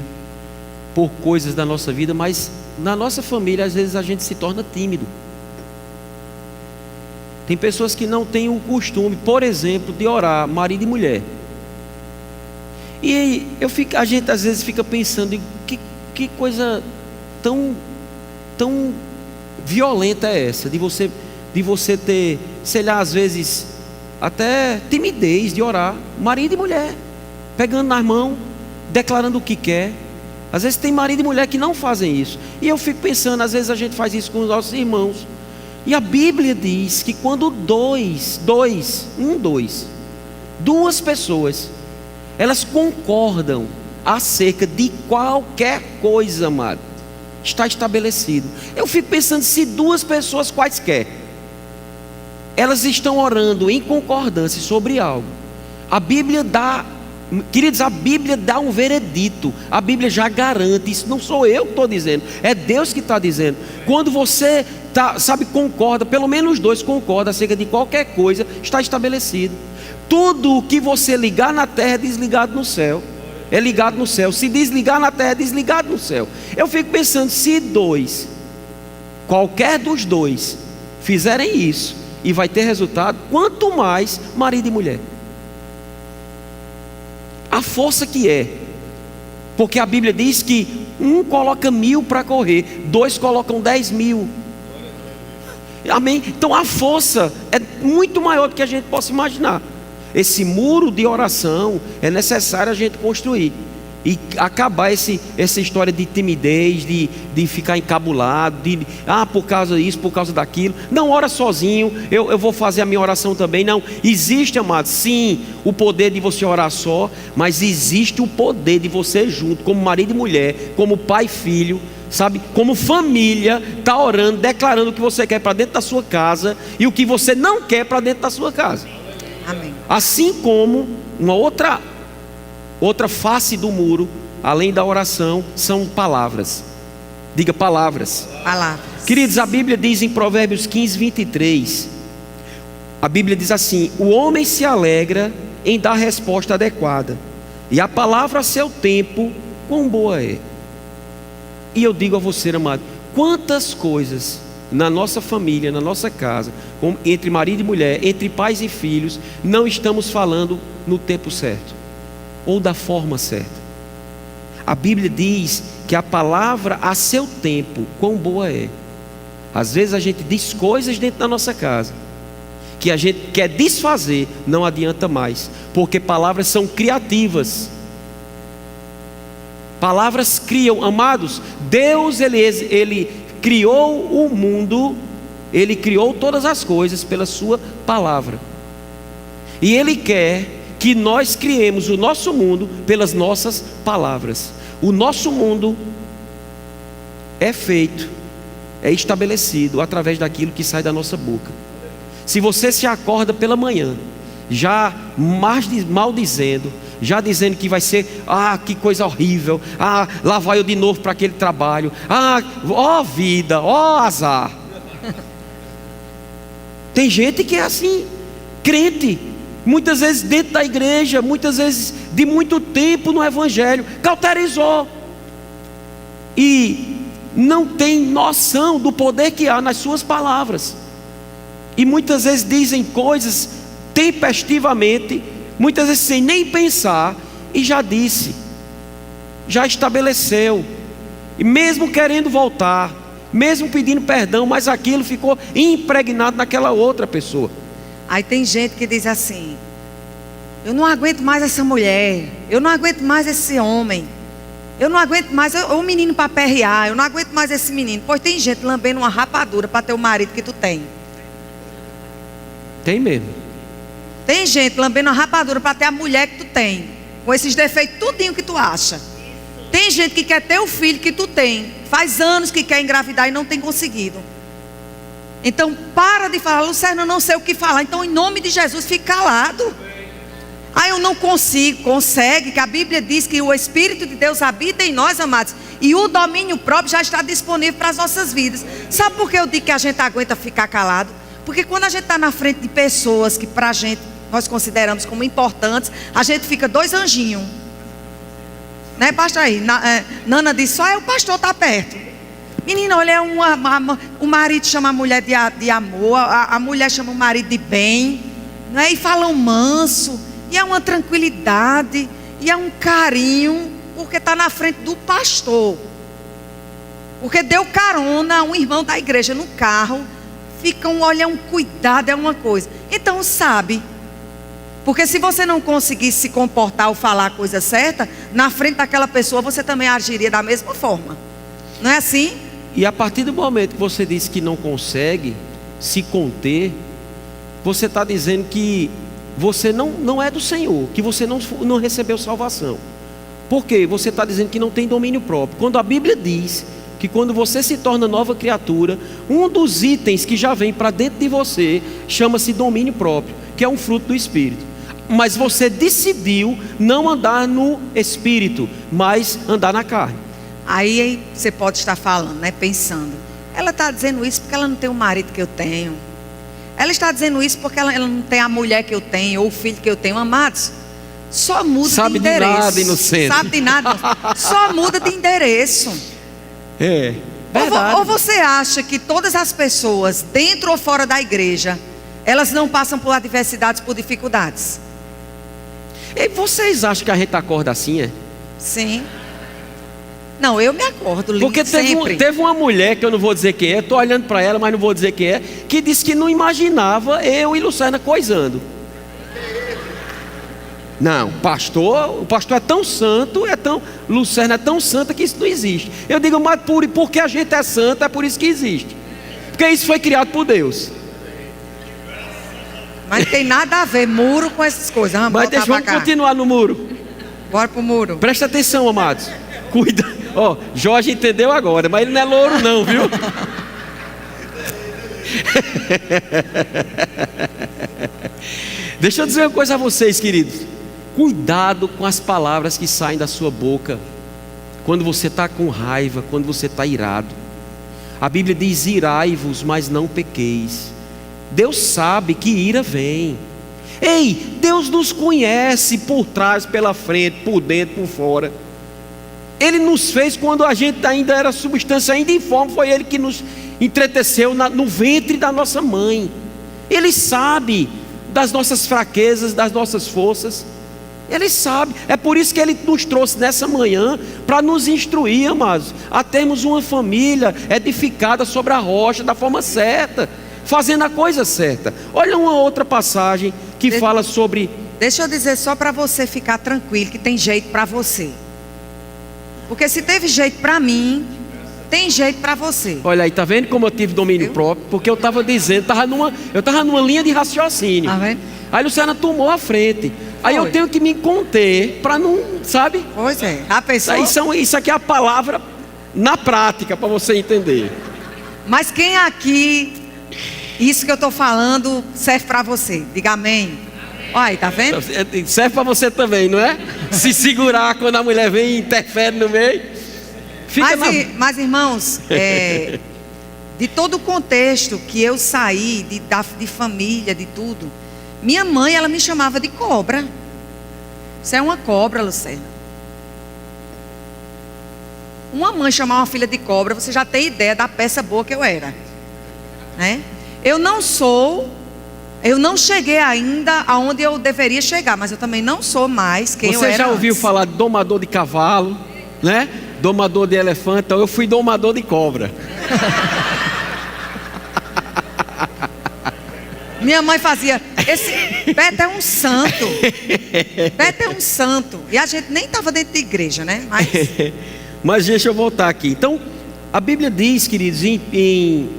[SPEAKER 2] por coisas da nossa vida, mas na nossa família às vezes a gente se torna tímido. Tem pessoas que não têm o costume, por exemplo, de orar marido e mulher. E a gente às vezes fica pensando, que coisa tão violenta é essa, de você ter, sei lá, às vezes até timidez de orar, marido e mulher, pegando nas mãos, declarando o que quer. Às vezes tem marido e mulher que não fazem isso. E eu fico pensando, às vezes a gente faz isso com os nossos irmãos. E a Bíblia diz que quando duas pessoas, elas concordam acerca de qualquer coisa, amado, está estabelecido. Eu fico pensando, se duas pessoas quaisquer, elas estão orando em concordância sobre algo, a Bíblia dá, queridos, a Bíblia dá um veredito. A Bíblia já garante. Isso não sou eu que estou dizendo, é Deus que está dizendo. Quando você concorda, pelo menos dois concordam acerca de qualquer coisa, está estabelecido. Tudo o que você ligar na terra é desligado no céu, é ligado no céu. Se desligar na terra é desligado no céu. Eu fico pensando, se qualquer dos dois fizerem isso e vai ter resultado, quanto mais marido e mulher. A força que é, porque a Bíblia diz que um coloca 1000 para correr, dois colocam 10.000. Amém? Então a força é muito maior do que a gente possa imaginar. Esse muro de oração é necessário a gente construir e acabar essa história de timidez, de ficar encabulado, por causa disso, por causa daquilo. Não ora sozinho, eu vou fazer a minha oração também. Não, existe, amado, sim, o poder de você orar só, mas existe o poder de você junto, como marido e mulher, como pai e filho, sabe, como família, tá orando, declarando o que você quer para dentro da sua casa e o que você não quer para dentro da sua casa.
[SPEAKER 3] Amém.
[SPEAKER 2] Assim como uma outra face do muro, além da oração, são palavras. Diga palavras.
[SPEAKER 3] Palavras.
[SPEAKER 2] Queridos, a Bíblia diz em Provérbios 15, 23. A Bíblia diz assim: o homem se alegra em dar resposta adequada, e a palavra a seu tempo, quão boa é. E eu digo a você, amado, quantas coisas na nossa família, na nossa casa, entre marido e mulher, entre pais e filhos, não estamos falando no tempo certo, ou da forma certa. A Bíblia diz que a palavra a seu tempo, quão boa é. Às vezes a gente diz coisas dentro da nossa casa que a gente quer desfazer, não adianta mais, porque palavras são criativas. Palavras criam, amados. Deus ele criou o mundo, Ele criou todas as coisas pela sua palavra, e Ele quer que nós criemos o nosso mundo pelas nossas palavras. O nosso mundo é feito, é estabelecido através daquilo que sai da nossa boca. Se você se acorda pela manhã já maldizendo, já dizendo que vai ser, que coisa horrível, lá vai eu de novo para aquele trabalho, ó vida, ó azar. Tem gente que é assim, crente, muitas vezes dentro da igreja, muitas vezes de muito tempo no evangelho, cauterizou e não tem noção do poder que há nas suas palavras, e muitas vezes dizem coisas tempestivamente, muitas vezes sem nem pensar, e já disse, já estabeleceu, e mesmo querendo voltar, mesmo pedindo perdão, mas aquilo ficou impregnado naquela outra pessoa.
[SPEAKER 3] Aí tem gente que diz assim: eu não aguento mais essa mulher, eu não aguento mais esse homem, eu não aguento mais o menino para perrear, eu não aguento mais esse menino. Pois tem gente lambendo uma rapadura para ter o marido que tu tem.
[SPEAKER 2] Tem mesmo.
[SPEAKER 3] Tem gente lambendo uma rapadura para ter a mulher que tu tem, com esses defeitos tudinho que tu acha. Tem gente que quer ter o filho que tu tem, faz anos que quer engravidar e não tem conseguido. Então para de falar: Lucerna, eu não sei o que falar. Então em nome de Jesus fique calado. Eu não consigo. Consegue, que a Bíblia diz que o Espírito de Deus habita em nós, amados, e o domínio próprio já está disponível para as nossas vidas. Sabe por que eu digo que a gente aguenta ficar calado? Porque quando a gente está na frente de pessoas que pra gente nós consideramos como importantes, a gente fica dois anjinhos, né, pastor? Aí Nana disse: só o pastor está perto. Menina, olha, o marido chama a mulher de amor, a mulher chama o marido de bem, né? E falam manso, e é uma tranquilidade, e é um carinho, porque está na frente do pastor, porque deu carona a um irmão da igreja no carro. Ficam, olha, um cuidado, é uma coisa. Então sabe, porque se você não conseguisse se comportar ou falar a coisa certa, na frente daquela pessoa você também agiria da mesma forma. Não é assim?
[SPEAKER 2] E a partir do momento que você diz que não consegue se conter, você está dizendo que você não é do Senhor, que você não recebeu salvação. Por quê? Você está dizendo que não tem domínio próprio, quando a Bíblia diz que quando você se torna nova criatura, um dos itens que já vem para dentro de você chama-se domínio próprio, que é um fruto do Espírito. Mas você decidiu não andar no Espírito, mas andar na carne.
[SPEAKER 3] Aí você pode estar falando, né, pensando: ela está dizendo isso porque ela não tem o marido que eu tenho, ela está dizendo isso porque ela não tem a mulher que eu tenho, ou o filho que eu tenho. Amados, só muda de endereço.
[SPEAKER 2] Sabe de nada, inocente.
[SPEAKER 3] Sabe de nada, só muda de endereço.
[SPEAKER 2] É verdade.
[SPEAKER 3] Ou você acha que todas as pessoas, dentro ou fora da igreja, elas não passam por adversidades, por dificuldades?
[SPEAKER 2] E vocês acham que a gente acorda assim, é?
[SPEAKER 3] Sim. Não, eu me acordo, lindo,
[SPEAKER 2] porque
[SPEAKER 3] sempre.
[SPEAKER 2] teve uma mulher, que eu não vou dizer quem é, estou olhando para ela, mas não vou dizer quem é, que disse que não imaginava eu e Lucerna coisando. Não, o pastor é tão santo, Lucerna é tão santa que isso não existe. Eu digo: mas porque a gente é santa, é por isso que existe. Porque isso foi criado por Deus.
[SPEAKER 3] Mas não tem nada a ver muro com essas coisas.
[SPEAKER 2] Mas vamos continuar no muro.
[SPEAKER 3] Bora pro muro.
[SPEAKER 2] Presta atenção, amados. Cuida. Jorge entendeu agora, mas ele não é louro não, viu? Deixa eu dizer uma coisa a vocês, queridos. Cuidado com as palavras que saem da sua boca. quando você está com raiva, quando você está irado. A Bíblia diz: irai-vos, mas não pequeis. Deus sabe que ira vem. Ei, Deus nos conhece por trás, pela frente, por dentro, por fora. Ele nos fez quando a gente ainda era substância, ainda informe. Foi Ele que nos entreteceu no ventre da nossa mãe. Ele sabe das nossas fraquezas, das nossas forças. Ele sabe. É por isso que Ele nos trouxe nessa manhã para nos instruir, amados, a termos uma família edificada sobre a rocha da forma certa, fazendo a coisa certa. Olha uma outra passagem que fala sobre...
[SPEAKER 3] Deixa eu dizer só para você ficar tranquilo que tem jeito para você. Porque se teve jeito para mim, tem jeito para você.
[SPEAKER 2] Olha aí, tá vendo como eu tive domínio próprio? Porque eu estava dizendo, eu estava numa linha de raciocínio.
[SPEAKER 3] Tá vendo?
[SPEAKER 2] Aí Luciana tomou a frente. Aí eu tenho que me conter para não, sabe?
[SPEAKER 3] Pois é. A pessoa...
[SPEAKER 2] Isso aqui é a palavra na prática para você entender.
[SPEAKER 3] Mas quem aqui, isso que eu estou falando, serve para você? Diga amém. Olha aí, tá vendo?
[SPEAKER 2] Serve para você também, não é? Se segurar quando a mulher vem e interfere no meio.
[SPEAKER 3] Mas irmãos, de todo o contexto que eu saí, de família, de tudo, minha mãe, ela me chamava de cobra. Você é uma cobra, Luciana. Uma mãe chamar uma filha de cobra, você já tem ideia da peça boa que eu era, né? Eu não cheguei ainda aonde eu deveria chegar, mas eu também não sou mais quem eu era.
[SPEAKER 2] Você já ouviu falar de domador de cavalo, né? Domador de elefante. Então eu fui domador de cobra.
[SPEAKER 3] Minha mãe fazia, esse Beto é um santo. Beto é um santo. E a gente nem estava dentro de igreja, né?
[SPEAKER 2] Mas deixa eu voltar aqui. Então, a Bíblia diz, queridos, em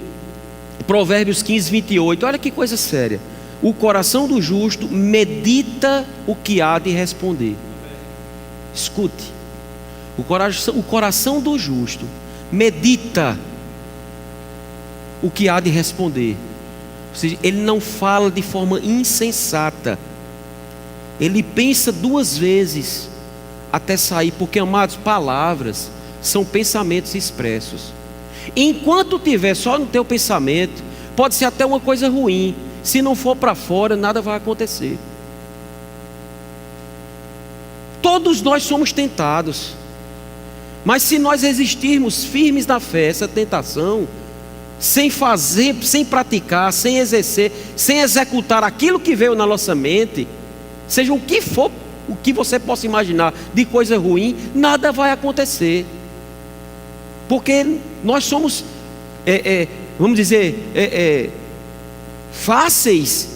[SPEAKER 2] Provérbios 15, 28, olha que coisa séria. O coração do justo medita o que há de responder. Escute. O coração do justo medita o que há de responder. Ou seja, ele não fala de forma insensata. Ele pensa duas vezes até sair. Porque, amados, palavras são pensamentos expressos. Enquanto tiver só no teu pensamento, pode ser até uma coisa ruim. Se não for para fora, nada vai acontecer. Todos nós somos tentados. Mas se nós resistirmos firmes na fé, essa tentação, sem fazer, sem praticar, sem exercer, sem executar aquilo que veio na nossa mente, seja o que for, o que você possa imaginar de coisa ruim, nada vai acontecer. Porque nós somos, vamos dizer, fáceis,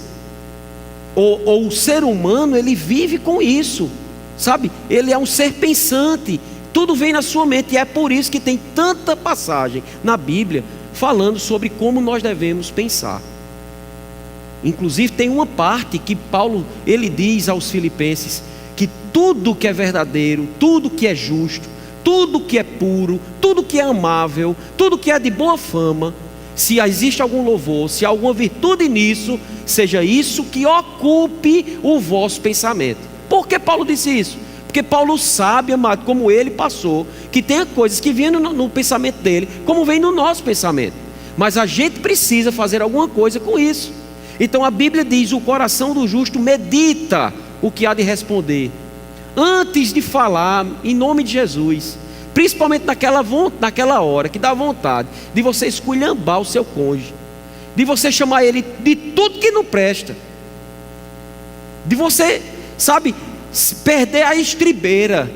[SPEAKER 2] ou o ser humano, ele vive com isso, sabe? Ele é um ser pensante, tudo vem na sua mente, e é por isso que tem tanta passagem na Bíblia, falando sobre como nós devemos pensar. Inclusive tem uma parte que Paulo, ele diz aos filipenses, que tudo que é verdadeiro, tudo que é justo, tudo que é puro, tudo que é amável, tudo que é de boa fama, se existe algum louvor, se há alguma virtude nisso, seja isso que ocupe o vosso pensamento. Por que Paulo disse isso? Porque Paulo sabe, amado, como ele passou, que tem coisas que vêm no pensamento dele, como vem no nosso pensamento. Mas a gente precisa fazer alguma coisa com isso. Então a Bíblia diz: o coração do justo medita o que há de responder, antes de falar, em nome de Jesus. Principalmente naquela hora que dá vontade de você esculhambar o seu cônjuge, de você chamar ele de tudo que não presta, de você, sabe, perder a estribeira.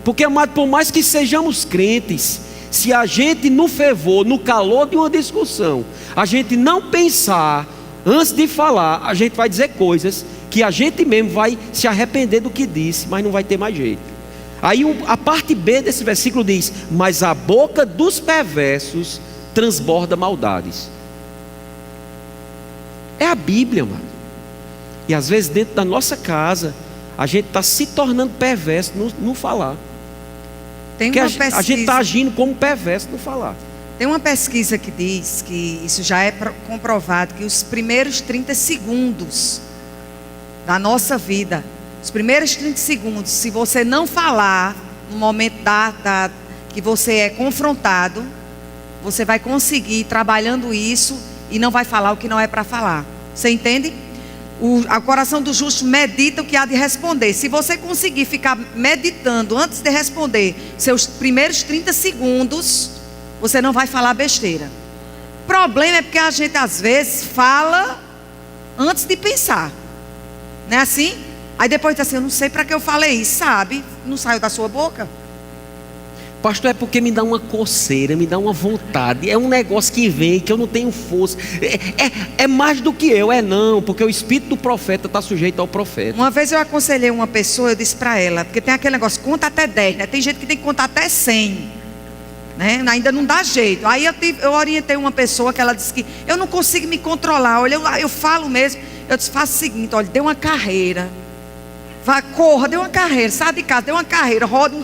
[SPEAKER 2] Porque, amado, por mais que sejamos crentes, se a gente no fervor, no calor de uma discussão, a gente não pensar antes de falar, a gente vai dizer coisas que a gente mesmo vai se arrepender do que disse, mas não vai ter mais jeito. Aí a parte B desse versículo diz: mas a boca dos perversos transborda maldades. É a Bíblia, mano. E às vezes dentro da nossa casa a gente está se tornando perverso no falar. Porque a gente está agindo como perverso no falar.
[SPEAKER 3] Tem uma pesquisa que diz que isso já é comprovado, que os primeiros 30 segundos da nossa vida, os primeiros 30 segundos, se você não falar no momento que você é confrontado, você vai conseguir ir trabalhando isso e não vai falar o que não é para falar. Você entende? O coração do justo medita o que há de responder. Se você conseguir ficar meditando antes de responder seus primeiros 30 segundos, você não vai falar besteira. O problema é porque a gente às vezes fala antes de pensar. Não é assim? Aí depois diz assim, eu não sei para que eu falei isso, sabe? Não saiu da sua boca.
[SPEAKER 2] Pastor, é porque me dá uma coceira, me dá uma vontade. É um negócio que vem, que eu não tenho força. É mais do que eu, não. Porque o espírito do profeta está sujeito ao profeta.
[SPEAKER 3] Uma vez eu aconselhei uma pessoa, eu disse para ela, porque tem aquele negócio, conta até 10, né? Tem gente que tem que contar até 100, né? Ainda não dá jeito. Aí eu orientei uma pessoa que ela disse que eu não consigo me controlar. Olha, eu falo mesmo. Eu disse, faça o seguinte, olha, dê uma carreira. Corra, dê uma carreira, sai de casa, dê uma carreira, roda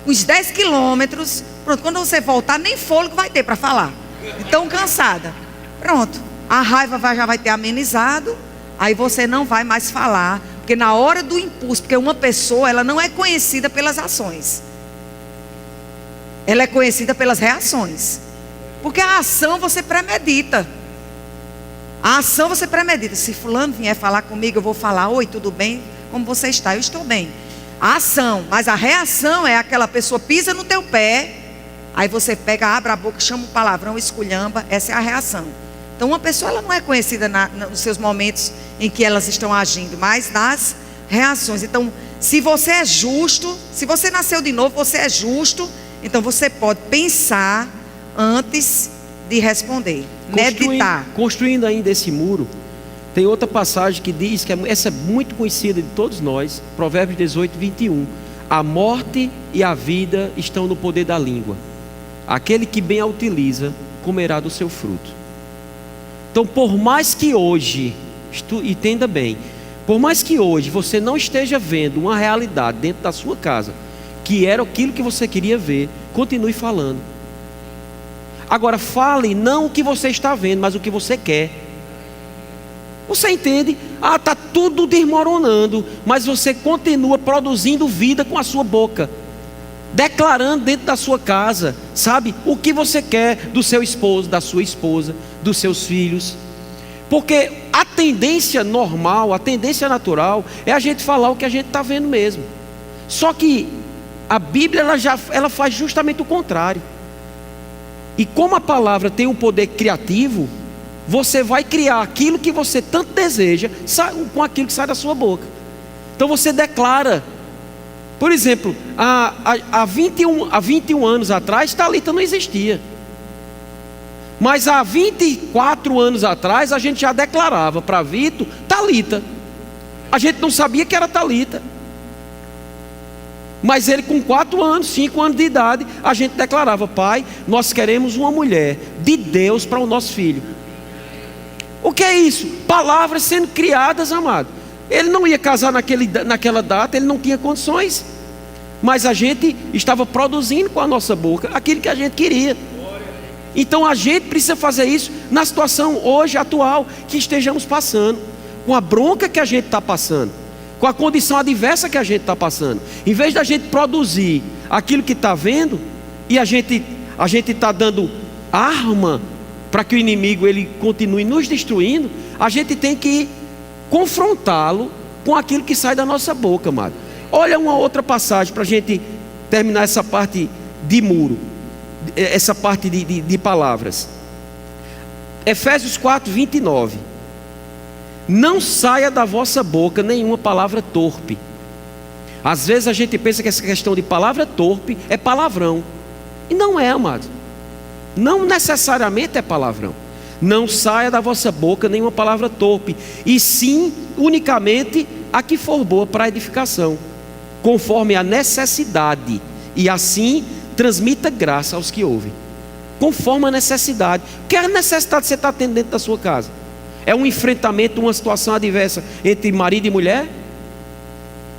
[SPEAKER 3] uns 10 quilômetros. Pronto, quando você voltar, nem fôlego vai ter para falar. De tão cansada. Pronto, a raiva já vai ter amenizado. Aí você não vai mais falar. Porque na hora do impulso, porque uma pessoa, ela não é conhecida pelas ações. Ela é conhecida pelas reações. Porque a ação você premedita. A ação você premedita. Se fulano vier falar comigo, eu vou falar, oi, tudo bem? Como você está? Eu estou bem. A ação, mas a reação é aquela pessoa pisa no teu pé, aí você pega, abre a boca, chama um palavrão, esculhamba. Essa é a reação. Então uma pessoa, ela não é conhecida nos seus momentos em que elas estão agindo, mas nas reações. Então, se você é justo, se você nasceu de novo, você é justo, então você pode pensar antes de responder, meditar.
[SPEAKER 2] Construindo ainda esse muro, tem outra passagem que diz, que essa é muito conhecida de todos nós, Provérbios 18, 21. A morte e a vida estão no poder da língua. Aquele que bem a utiliza, comerá do seu fruto. Então, por mais que hoje, entenda bem, por mais que hoje você não esteja vendo uma realidade dentro da sua casa, que era aquilo que você queria ver, continue falando. Agora, fale não o que você está vendo, mas o que você quer. Você entende? Está tudo desmoronando, mas você continua produzindo vida com a sua boca, declarando dentro da sua casa, sabe? O que você quer do seu esposo, da sua esposa, dos seus filhos. Porque a tendência normal, a tendência natural é a gente falar o que a gente está vendo mesmo. Só que a Bíblia ela faz justamente o contrário. E como a palavra tem um poder criativo, você vai criar aquilo que você tanto deseja com aquilo que sai da sua boca. Então você declara. Por exemplo, há 21 anos atrás, Thalita não existia. Mas há 24 anos atrás, a gente já declarava para Vitor, Thalita. A gente não sabia que era Thalita. Mas ele com 4 anos, 5 anos de idade, a gente declarava, pai, nós queremos uma mulher de Deus para o nosso filho. O que é isso? Palavras sendo criadas, amado. Ele não ia casar naquela data, ele não tinha condições. Mas a gente estava produzindo com a nossa boca aquilo que a gente queria. Então a gente precisa fazer isso na situação hoje, atual, que estejamos passando. Com a bronca que a gente está passando, com a condição adversa que a gente está passando. Em vez da gente produzir aquilo que está vendo, e a gente está dando arma para que o inimigo ele continue nos destruindo, a gente tem que confrontá-lo com aquilo que sai da nossa boca, amado. Olha uma outra passagem para a gente terminar essa parte de muro, essa parte de palavras. Efésios 4, 29. Não saia da vossa boca nenhuma palavra torpe. Às vezes a gente pensa que essa questão de palavra torpe é palavrão, e não é, amado. Não necessariamente é palavrão. Não saia da vossa boca nenhuma palavra torpe, e sim unicamente a que for boa para a edificação, conforme a necessidade, e assim transmita graça aos que ouvem. Conforme a necessidade. Que é a necessidade que você está tendo dentro da sua casa? É um enfrentamento, uma situação adversa entre marido e mulher?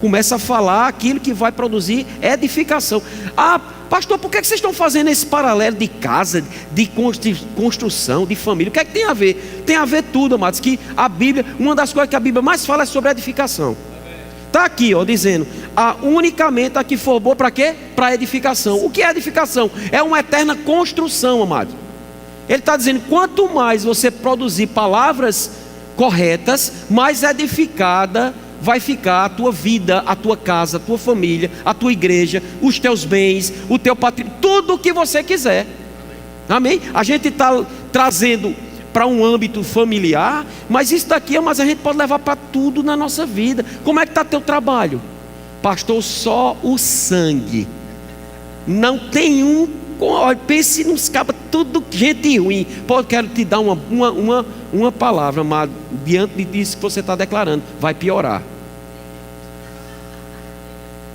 [SPEAKER 2] Começa a falar aquilo que vai produzir edificação. Pastor, por que vocês estão fazendo esse paralelo de casa, de construção, de família? O que é que tem a ver? Tem a ver tudo, amados, que a Bíblia, uma das coisas que a Bíblia mais fala é sobre edificação. Está aqui, ó, dizendo: unicamente a que for boa para quê? Para edificação. O que é edificação? É uma eterna construção, amado. Ele está dizendo: quanto mais você produzir palavras corretas, mais edificada vai ficar a tua vida, a tua casa, a tua família, a tua igreja, os teus bens, o teu patrimônio, tudo o que você quiser. Amém? A gente está trazendo para um âmbito familiar, mas isso daqui, mas a gente pode levar para tudo na nossa vida. Como é que está teu trabalho? Pastor, só o sangue. Não tem um. Pense nos cabos, tudo gente ruim. Pô, eu quero te dar uma palavra, amado, diante disso que você está declarando, vai piorar.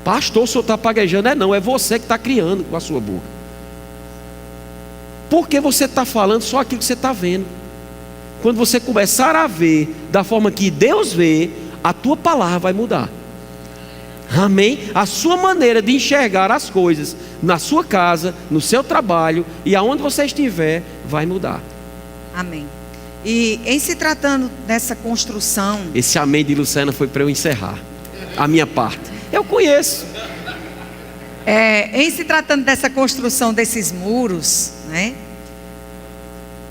[SPEAKER 2] Pastor, o senhor está paguejando? Não, é você que está criando com a sua boca. Porque você está falando só aquilo que você está vendo. Quando você começar a ver da forma que Deus vê, a tua palavra vai mudar. Amém? A sua maneira de enxergar as coisas na sua casa, no seu trabalho e aonde você estiver, vai mudar.
[SPEAKER 3] Amém. E em se tratando dessa construção...
[SPEAKER 2] Esse amém de Luciana foi para eu encerrar a minha parte. Eu conheço.
[SPEAKER 3] Em se tratando dessa construção desses muros, né?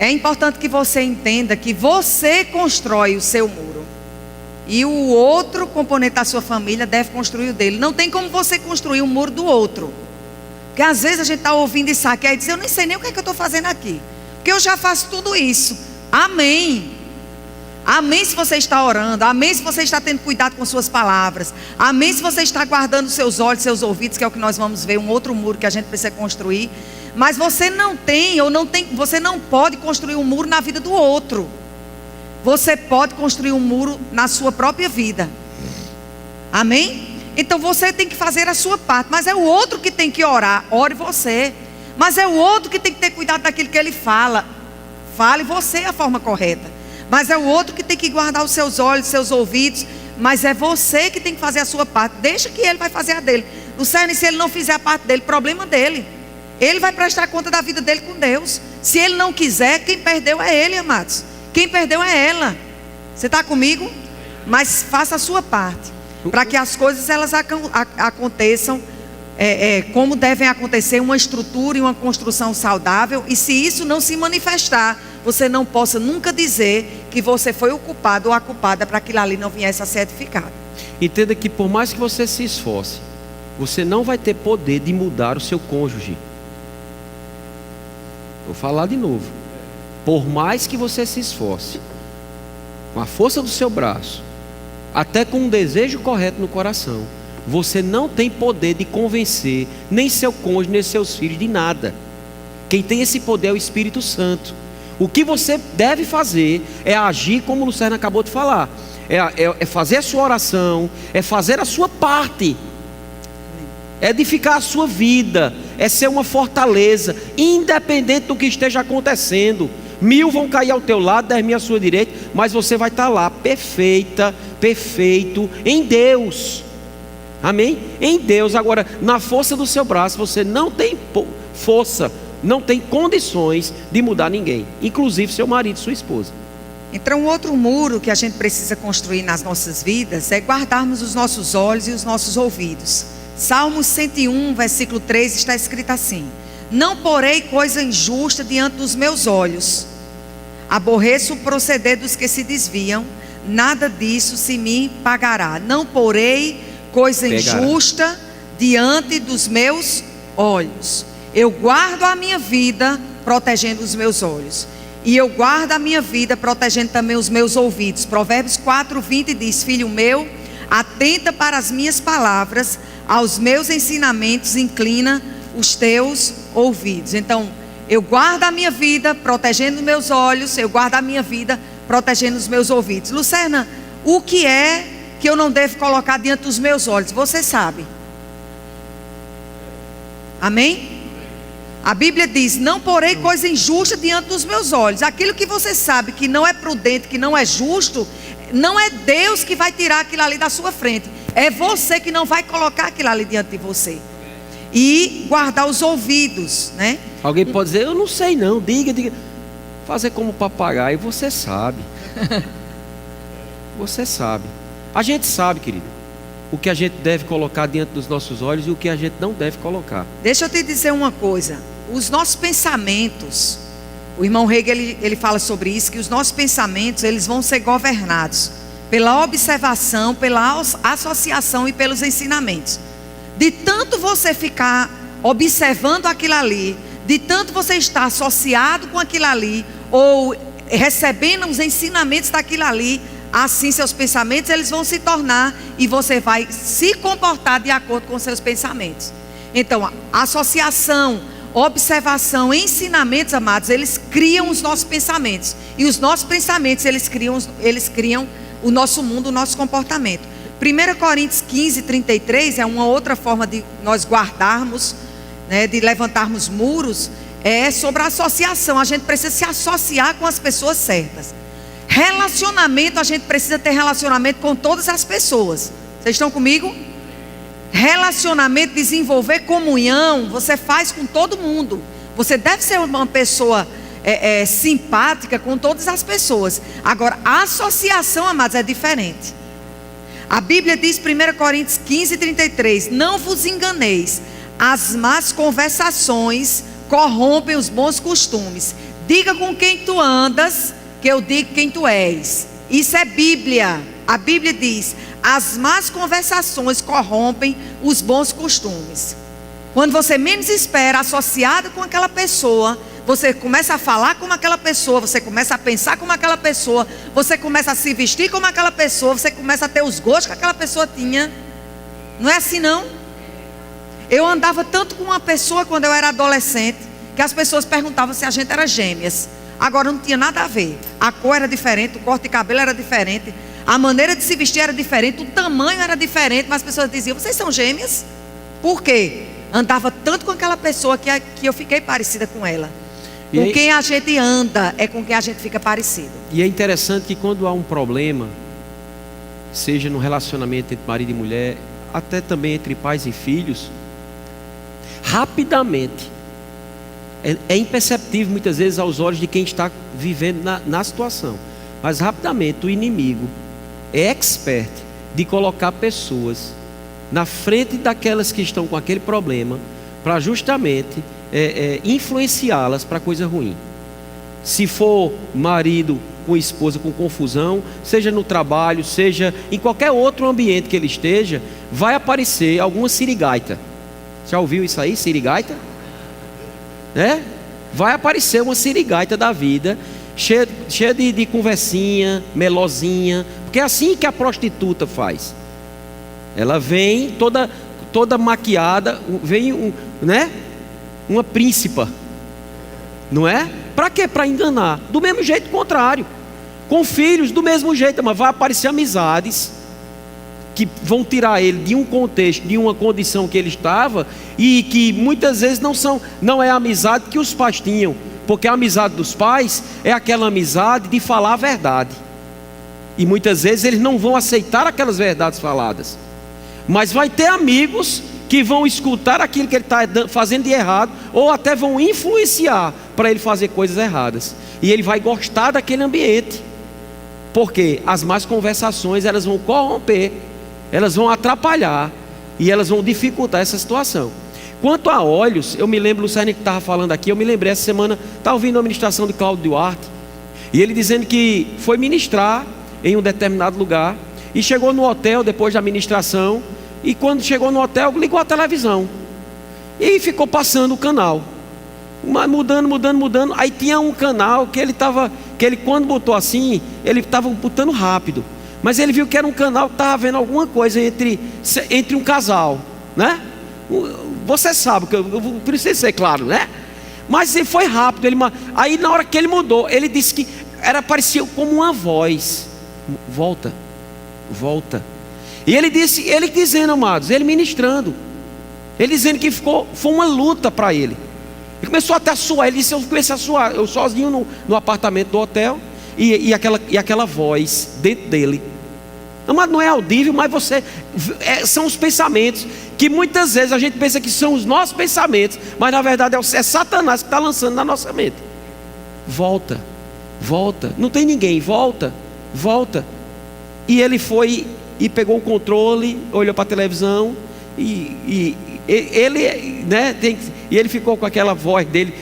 [SPEAKER 3] É importante que você entenda que você constrói o seu muro. E o outro componente da sua família deve construir o dele. Não tem como você construir o muro do outro. Porque às vezes a gente está ouvindo isso aqui e diz: eu nem sei nem o que é que eu estou fazendo aqui. Porque eu já faço tudo isso. Amém. Amém se você está orando. Amém se você está tendo cuidado com suas palavras. Amém se você está guardando seus olhos, seus ouvidos, que é o que nós vamos ver, um outro muro que a gente precisa construir. Mas você você não pode construir um muro na vida do outro. Você pode construir um muro na sua própria vida. Amém? Então você tem que fazer a sua parte. Mas é o outro que tem que orar. Ore você. Mas é o outro que tem que ter cuidado daquilo que ele fala. Fale você a forma correta. Mas é o outro que tem que guardar os seus olhos, seus ouvidos. Mas é você que tem que fazer a sua parte. Deixa que ele vai fazer a dele. Luciano, se ele não fizer a parte dele, problema dele. Ele vai prestar conta da vida dele com Deus. Se ele não quiser, quem perdeu é ele, amados. Quem perdeu é ela. Você está comigo? Mas faça a sua parte, para que as coisas elas aconteçam como devem acontecer, uma estrutura e uma construção saudável. E se isso não se manifestar, você não possa nunca dizer que você foi o culpado ou a culpada para aquilo ali não viesse a ser edificado.
[SPEAKER 2] Entenda que por mais que você se esforce, você não vai ter poder de mudar o seu cônjuge. Vou falar de novo. Por mais que você se esforce, com a força do seu braço, até com um desejo correto no coração, você não tem poder de convencer nem seu cônjuge, nem seus filhos de nada. Quem tem esse poder é o Espírito Santo. O que você deve fazer é agir como o Luciano acabou de falar. É fazer a sua oração, é fazer a sua parte, é edificar a sua vida, é ser uma fortaleza, independente do que esteja acontecendo. 1000 vão cair ao teu lado, 10.000 à sua direita, mas você vai estar lá, perfeita, perfeito, em Deus. Amém? Em Deus. Agora, na força do seu braço, você não tem força, não tem condições de mudar ninguém, inclusive seu marido, sua esposa.
[SPEAKER 3] Então, outro muro que a gente precisa construir nas nossas vidas é guardarmos os nossos olhos e os nossos ouvidos. Salmos 101, versículo 3 está escrito assim: não porei coisa injusta diante dos meus olhos, aborreço o proceder dos que se desviam, nada disso se me pagará. Não porei coisa injusta diante dos meus olhos. Eu guardo a minha vida protegendo os meus olhos, e eu guardo a minha vida protegendo também os meus ouvidos. Provérbios 4:20 diz: filho meu, atenta para as minhas palavras, aos meus ensinamentos inclina os teus ouvidos. Então, eu guardo a minha vida protegendo os meus olhos, eu guardo a minha vida protegendo os meus ouvidos. Luciana, o que é que eu não devo colocar diante dos meus olhos? Você sabe. Amém? A Bíblia diz: não porei coisa injusta diante dos meus olhos. Aquilo que você sabe que não é prudente, que não é justo, não é Deus que vai tirar aquilo ali da sua frente. É você que não vai colocar aquilo ali diante de você. E guardar os ouvidos, né?
[SPEAKER 2] Alguém pode dizer: eu não sei não, diga. Fazer como papagaio, você sabe. Você sabe. A gente sabe, querido. o que a gente deve colocar diante dos nossos olhos e o que a gente não deve colocar.
[SPEAKER 3] Deixa eu te dizer uma coisa. Os nossos pensamentos, o irmão Hegel, ele fala sobre isso, que os nossos pensamentos, eles vão ser governados pela observação, pela associação e pelos ensinamentos. De tanto você ficar observando aquilo ali, de tanto você estar associado com aquilo ali, ou recebendo os ensinamentos daquilo ali, assim seus pensamentos eles vão se tornar, e você vai se comportar de acordo com seus pensamentos. Então, associação, observação, ensinamentos, amados, eles criam os nossos pensamentos, e os nossos pensamentos eles criam o nosso mundo, o nosso comportamento. 1 Coríntios 15, 33 é uma outra forma de nós guardarmos, né, de levantarmos muros, é sobre a associação. A gente precisa se associar com as pessoas certas. Relacionamento, a gente precisa ter relacionamento com todas as pessoas. Vocês estão comigo? Relacionamento, desenvolver comunhão, você faz com todo mundo. Você deve ser uma pessoa simpática com todas as pessoas. Agora, a associação, amados, é diferente. A Bíblia diz, 1 Coríntios 15, 33, não vos enganeis, as más conversações corrompem os bons costumes. Diga com quem tu andas, que eu digo quem tu és. Isso é Bíblia. A Bíblia diz, as más conversações corrompem os bons costumes. Quando você menos espera, associado com aquela pessoa, você começa a falar como aquela pessoa, você começa a pensar como aquela pessoa, você começa a se vestir como aquela pessoa, você começa a ter os gostos que aquela pessoa tinha. Não é assim não? Eu andava tanto com uma pessoa quando eu era adolescente, que as pessoas perguntavam se a gente era gêmeas. Agora não tinha nada a ver. A cor era diferente, o corte de cabelo era diferente, a maneira de se vestir era diferente, o tamanho era diferente, mas as pessoas diziam, vocês são gêmeas? Por quê? Andava tanto com aquela pessoa que eu fiquei parecida com ela. Com quem a gente anda é com quem a gente fica parecido.
[SPEAKER 2] E é interessante que quando há um problema, seja no relacionamento entre marido e mulher, até também entre pais e filhos, rapidamente, é imperceptível muitas vezes aos olhos de quem está vivendo na situação, mas rapidamente o inimigo é expert de colocar pessoas na frente daquelas que estão com aquele problema, para justamente influenciá-las para coisa ruim. Se for marido com esposa com confusão, seja no trabalho, seja em qualquer outro ambiente que ele esteja, vai aparecer alguma sirigaita. Já ouviu isso aí, sirigaita? Vai aparecer uma sirigaita da vida, cheia de conversinha, melosinha, porque é assim que a prostituta faz. Ela vem toda maquiada, vem uma príncipa, não é? Para quê? Para enganar. Do mesmo jeito contrário, com filhos do mesmo jeito, mas vai aparecer amizades que vão tirar ele de um contexto, de uma condição que ele estava, e que muitas vezes não é a amizade que os pais tinham, porque a amizade dos pais é aquela amizade de falar a verdade, e muitas vezes eles não vão aceitar aquelas verdades faladas, mas vai ter amigos que vão escutar aquilo que ele está fazendo de errado, ou até vão influenciar para ele fazer coisas erradas, e ele vai gostar daquele ambiente, porque as más conversações elas vão corromper, elas vão atrapalhar e elas vão dificultar essa situação. Quanto a olhos, eu me lembro, o Luciano que estava falando aqui, eu me lembrei essa semana, estava ouvindo a ministração de Cláudio Duarte, e ele dizendo que foi ministrar em um determinado lugar, e chegou no hotel depois da ministração, e quando chegou no hotel, ligou a televisão, e ficou passando o canal, mudando, aí tinha um canal que ele quando botou assim, ele estava botando rápido, mas ele viu que era um canal que estava vendo alguma coisa entre um casal, né? Você sabe, que eu preciso ser claro, né? Mas ele foi rápido, aí na hora que ele mudou, ele disse que parecia como uma voz, volta, e ele dizendo, amados, ele ministrando, ele dizendo que foi uma luta para ele, começou até a suar, ele disse, eu comecei a suar, eu sozinho no apartamento do hotel, e aquela voz dentro dele, amado, não é audível, mas são os pensamentos, que muitas vezes a gente pensa que são os nossos pensamentos, mas na verdade é Satanás que está lançando na nossa mente. Volta, não tem ninguém, volta, e ele foi e pegou o controle, olhou para a televisão e ele, né, e ele ficou com aquela voz dele,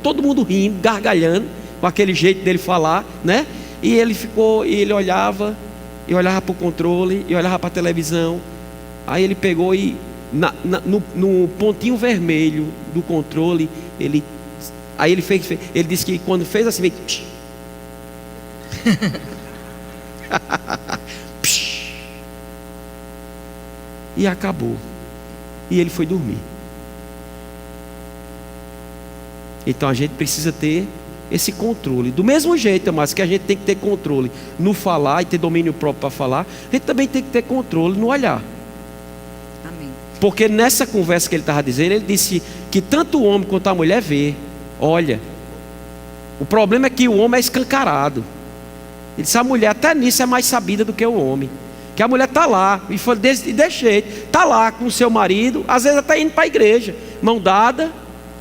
[SPEAKER 2] todo mundo rindo, gargalhando, com aquele jeito dele falar, né? E ele ficou, e ele olhava para o controle, e olhava para a televisão. Aí ele pegou e no pontinho vermelho do controle, ele disse que quando fez assim, veio, e acabou. E ele foi dormir. Então a gente precisa ter esse controle. Do mesmo jeito, mas que a gente tem que ter controle no falar e ter domínio próprio para falar, a gente também tem que ter controle no olhar.
[SPEAKER 3] Amém.
[SPEAKER 2] Porque nessa conversa que ele estava dizendo, ele disse que tanto o homem quanto a mulher vê, olha. O problema é que o homem é escancarado. Ele disse, a mulher até nisso é mais sabida do que o homem. Que a mulher está lá, e foi desse jeito, está lá com o seu marido, às vezes até indo para a igreja, mão dada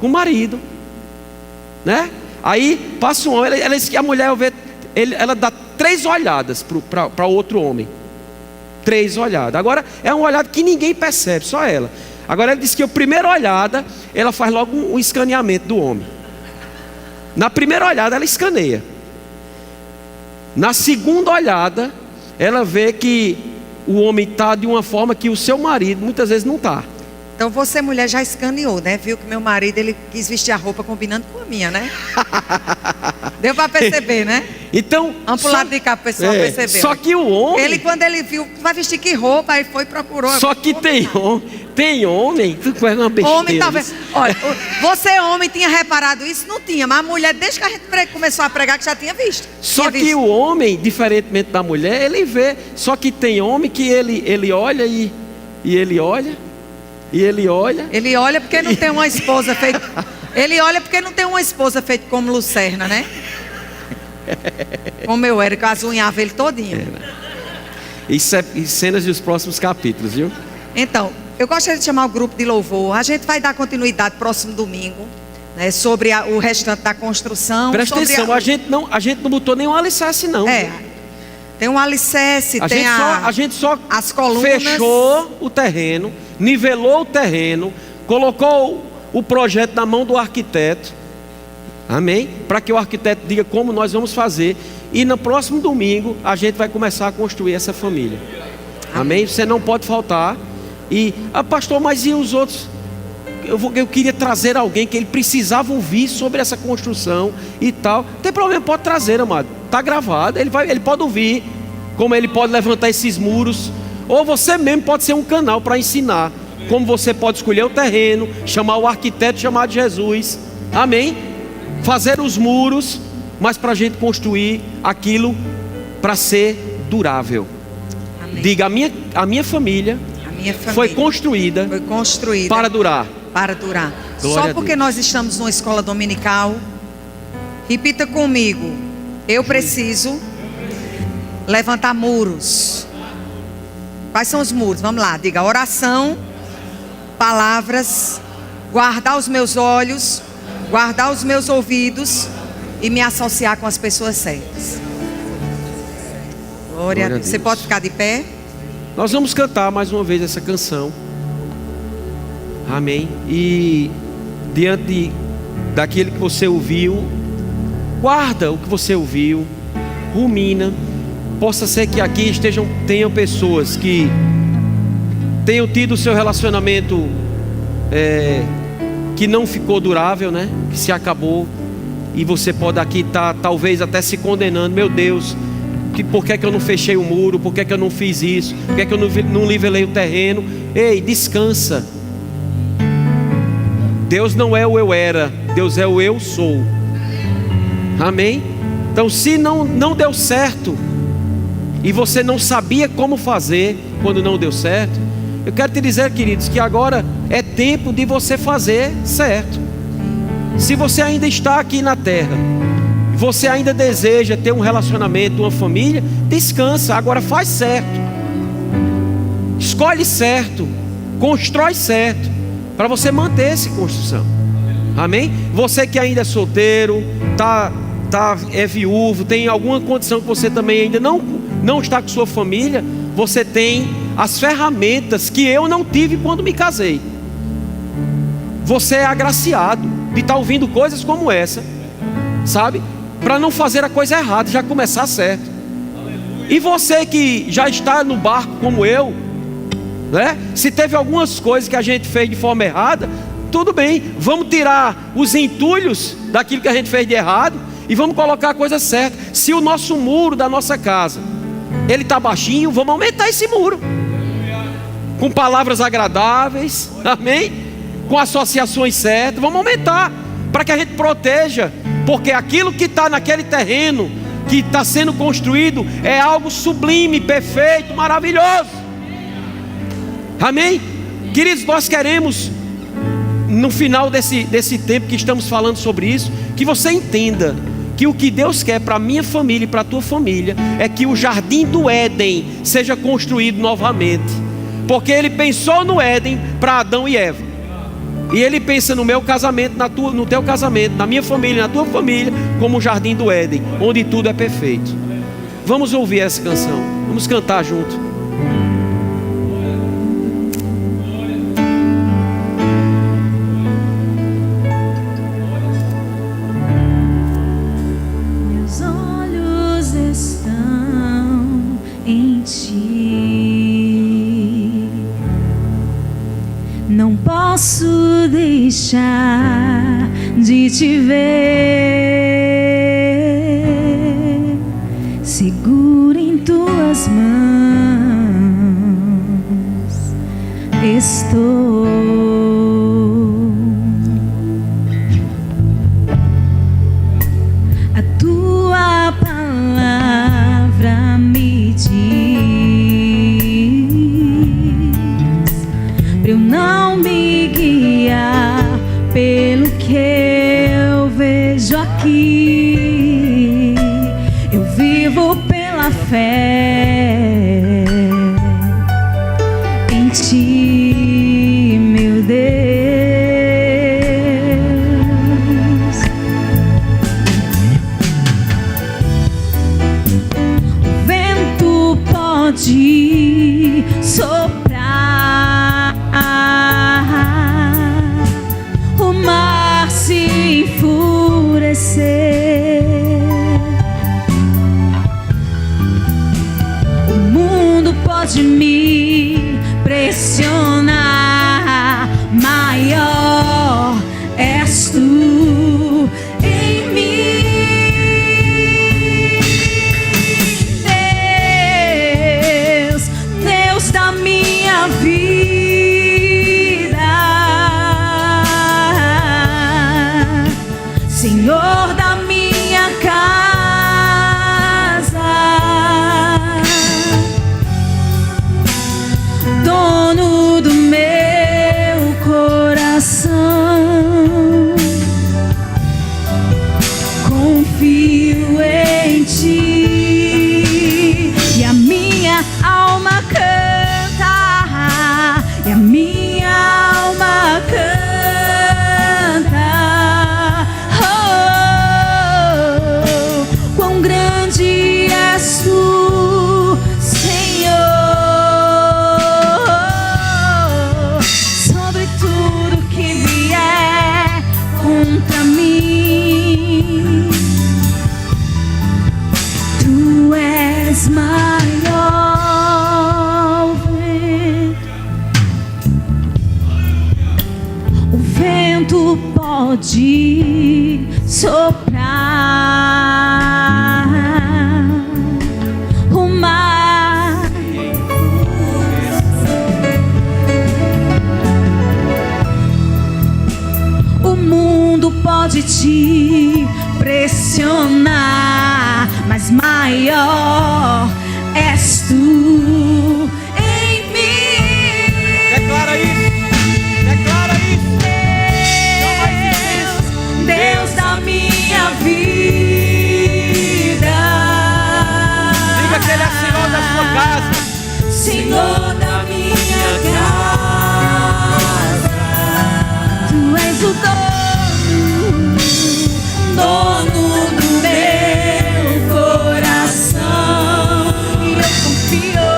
[SPEAKER 2] com o marido, né? Aí passa um homem, ela diz que a mulher ela dá 3 olhadas para outro homem. 3 olhadas. Agora é uma olhada que ninguém percebe, só ela. Agora ela diz que a primeira olhada, ela faz logo um escaneamento do homem. Na primeira olhada ela escaneia. Na segunda olhada, ela vê que o homem está de uma forma que o seu marido muitas vezes não está.
[SPEAKER 3] Então você, mulher, já escaneou, né? Viu que meu marido, ele quis vestir a roupa combinando com a minha, né? Deu para perceber, né?
[SPEAKER 2] Então,
[SPEAKER 3] vamos pro lado de cá, para o pessoal perceber.
[SPEAKER 2] Só que o homem...
[SPEAKER 3] Ele, quando ele viu, vai vestir que roupa, aí foi e procurou.
[SPEAKER 2] Só que tem homem, tu faz uma besteira.
[SPEAKER 3] Homem talvez... Olha, você homem tinha reparado isso? Não tinha, mas a mulher, desde que a gente começou a pregar, que já tinha visto.
[SPEAKER 2] Só que o homem, diferentemente da mulher, ele vê. Só que tem homem que ele olha e ele olha. E ele olha.
[SPEAKER 3] Ele olha porque não tem uma esposa feita. Ele olha porque não tem uma esposa feita como Lucerna, né? Como eu era, que eu azunhava ele todinho.
[SPEAKER 2] Isso é cenas dos próximos capítulos, viu?
[SPEAKER 3] Então, eu gostaria de chamar o grupo de louvor. A gente vai dar continuidade próximo domingo, né, sobre o restante da construção.
[SPEAKER 2] Presta atenção, a gente não botou nenhum alicerce, não.
[SPEAKER 3] Tem um alicerce,
[SPEAKER 2] a gente só
[SPEAKER 3] as colunas.
[SPEAKER 2] Fechou o terreno, nivelou o terreno, colocou o projeto na mão do arquiteto, amém? Para que o arquiteto diga como nós vamos fazer. E no próximo domingo a gente vai começar a construir essa família, amém? Você não pode faltar. E, pastor, mas e os outros? Eu queria trazer alguém que ele precisava ouvir sobre essa construção e tal. Não tem problema, pode trazer, amado. Está gravado, ele pode ouvir como ele pode levantar esses muros. Ou você mesmo pode ser um canal para ensinar como você pode escolher o terreno, chamar o arquiteto chamado Jesus, amém? Fazer os muros, mas para a gente construir aquilo para ser durável. Amém. Diga, a minha família foi construída para durar.
[SPEAKER 3] Para durar.
[SPEAKER 2] Glória
[SPEAKER 3] Só porque nós estamos numa escola dominical, repita comigo: eu preciso levantar muros. Quais são os muros? Vamos lá, diga: oração, palavras, guardar os meus olhos, guardar os meus ouvidos e me associar com as pessoas certas. Glória a Deus. Você pode ficar de pé?
[SPEAKER 2] Nós vamos cantar mais uma vez essa canção. Amém. E diante daquilo que você ouviu, guarda o que você ouviu, rumina. Possa ser que aqui tenham pessoas que tenham tido o seu relacionamento que não ficou durável, né? Que se acabou. E você pode aqui estar talvez até se condenando. Meu Deus, por que é que eu não fechei o muro? Por que é que eu não fiz isso? Por que é que eu não nivelei o terreno? Ei, descansa. Deus não é o eu era, Deus é o eu sou. Amém? Então, se não deu certo e você não sabia como fazer quando não deu certo, eu quero te dizer, queridos, que agora é tempo de você fazer certo. Se você ainda está aqui na terra, você ainda deseja ter um relacionamento, uma família, descansa, agora faz certo. Escolhe certo, constrói certo, para você manter essa construção. Amém? Você que ainda é solteiro, é viúvo, tem alguma condição que você também ainda não está com sua família, você tem as ferramentas que eu não tive quando me casei. Você é agraciado de estar ouvindo coisas como essa, sabe? Para não fazer a coisa errada, já começar certo. E você que já está no barco como eu, né? Se teve algumas coisas que a gente fez de forma errada, tudo bem, vamos tirar os entulhos daquilo que a gente fez de errado e vamos colocar a coisa certa. Se o nosso muro da nossa casa, ele está baixinho, vamos aumentar esse muro com palavras agradáveis, amém? Com associações certas, vamos aumentar para que a gente proteja, porque aquilo que está naquele terreno que está sendo construído é algo sublime, perfeito, maravilhoso, amém? Queridos, nós queremos, no final desse tempo que estamos falando sobre isso, que você entenda que o que Deus quer para a minha família e para a tua família é que o jardim do Éden seja construído novamente, porque Ele pensou no Éden para Adão e Eva, e Ele pensa no meu casamento, no teu casamento, na minha família, na tua família, como o jardim do Éden, onde tudo é perfeito. Vamos ouvir essa canção, vamos cantar junto.
[SPEAKER 4] Não posso deixar de te ver, seguro em tuas mãos estou. A tua palavra me diz pra eu não me guiar pelo que eu vejo aqui. Eu vivo pela fé em ti, meu Deus. O vento pode soprar, o mar se enfurecer, o mundo pode me pressionar, maior és tu em mim, Deus, Deus da minha vida, Senhor da minha casa, dono do meu coração, confio em ti, e a minha alma canta, e a minha alma canta. Oh, quão grande és tu, Senhor, sobre tudo que vier contra mim. Tu és maior, o vento pode soprar, o mar o mundo pode te pressionar, mas maior és tu em mim.
[SPEAKER 2] Declara isso, declara isso.
[SPEAKER 4] Deus da minha vida,
[SPEAKER 2] Diga que Ele é Senhor da sua casa.
[SPEAKER 4] Senhor da minha casa. Tu és o dono do meu coração, e eu confio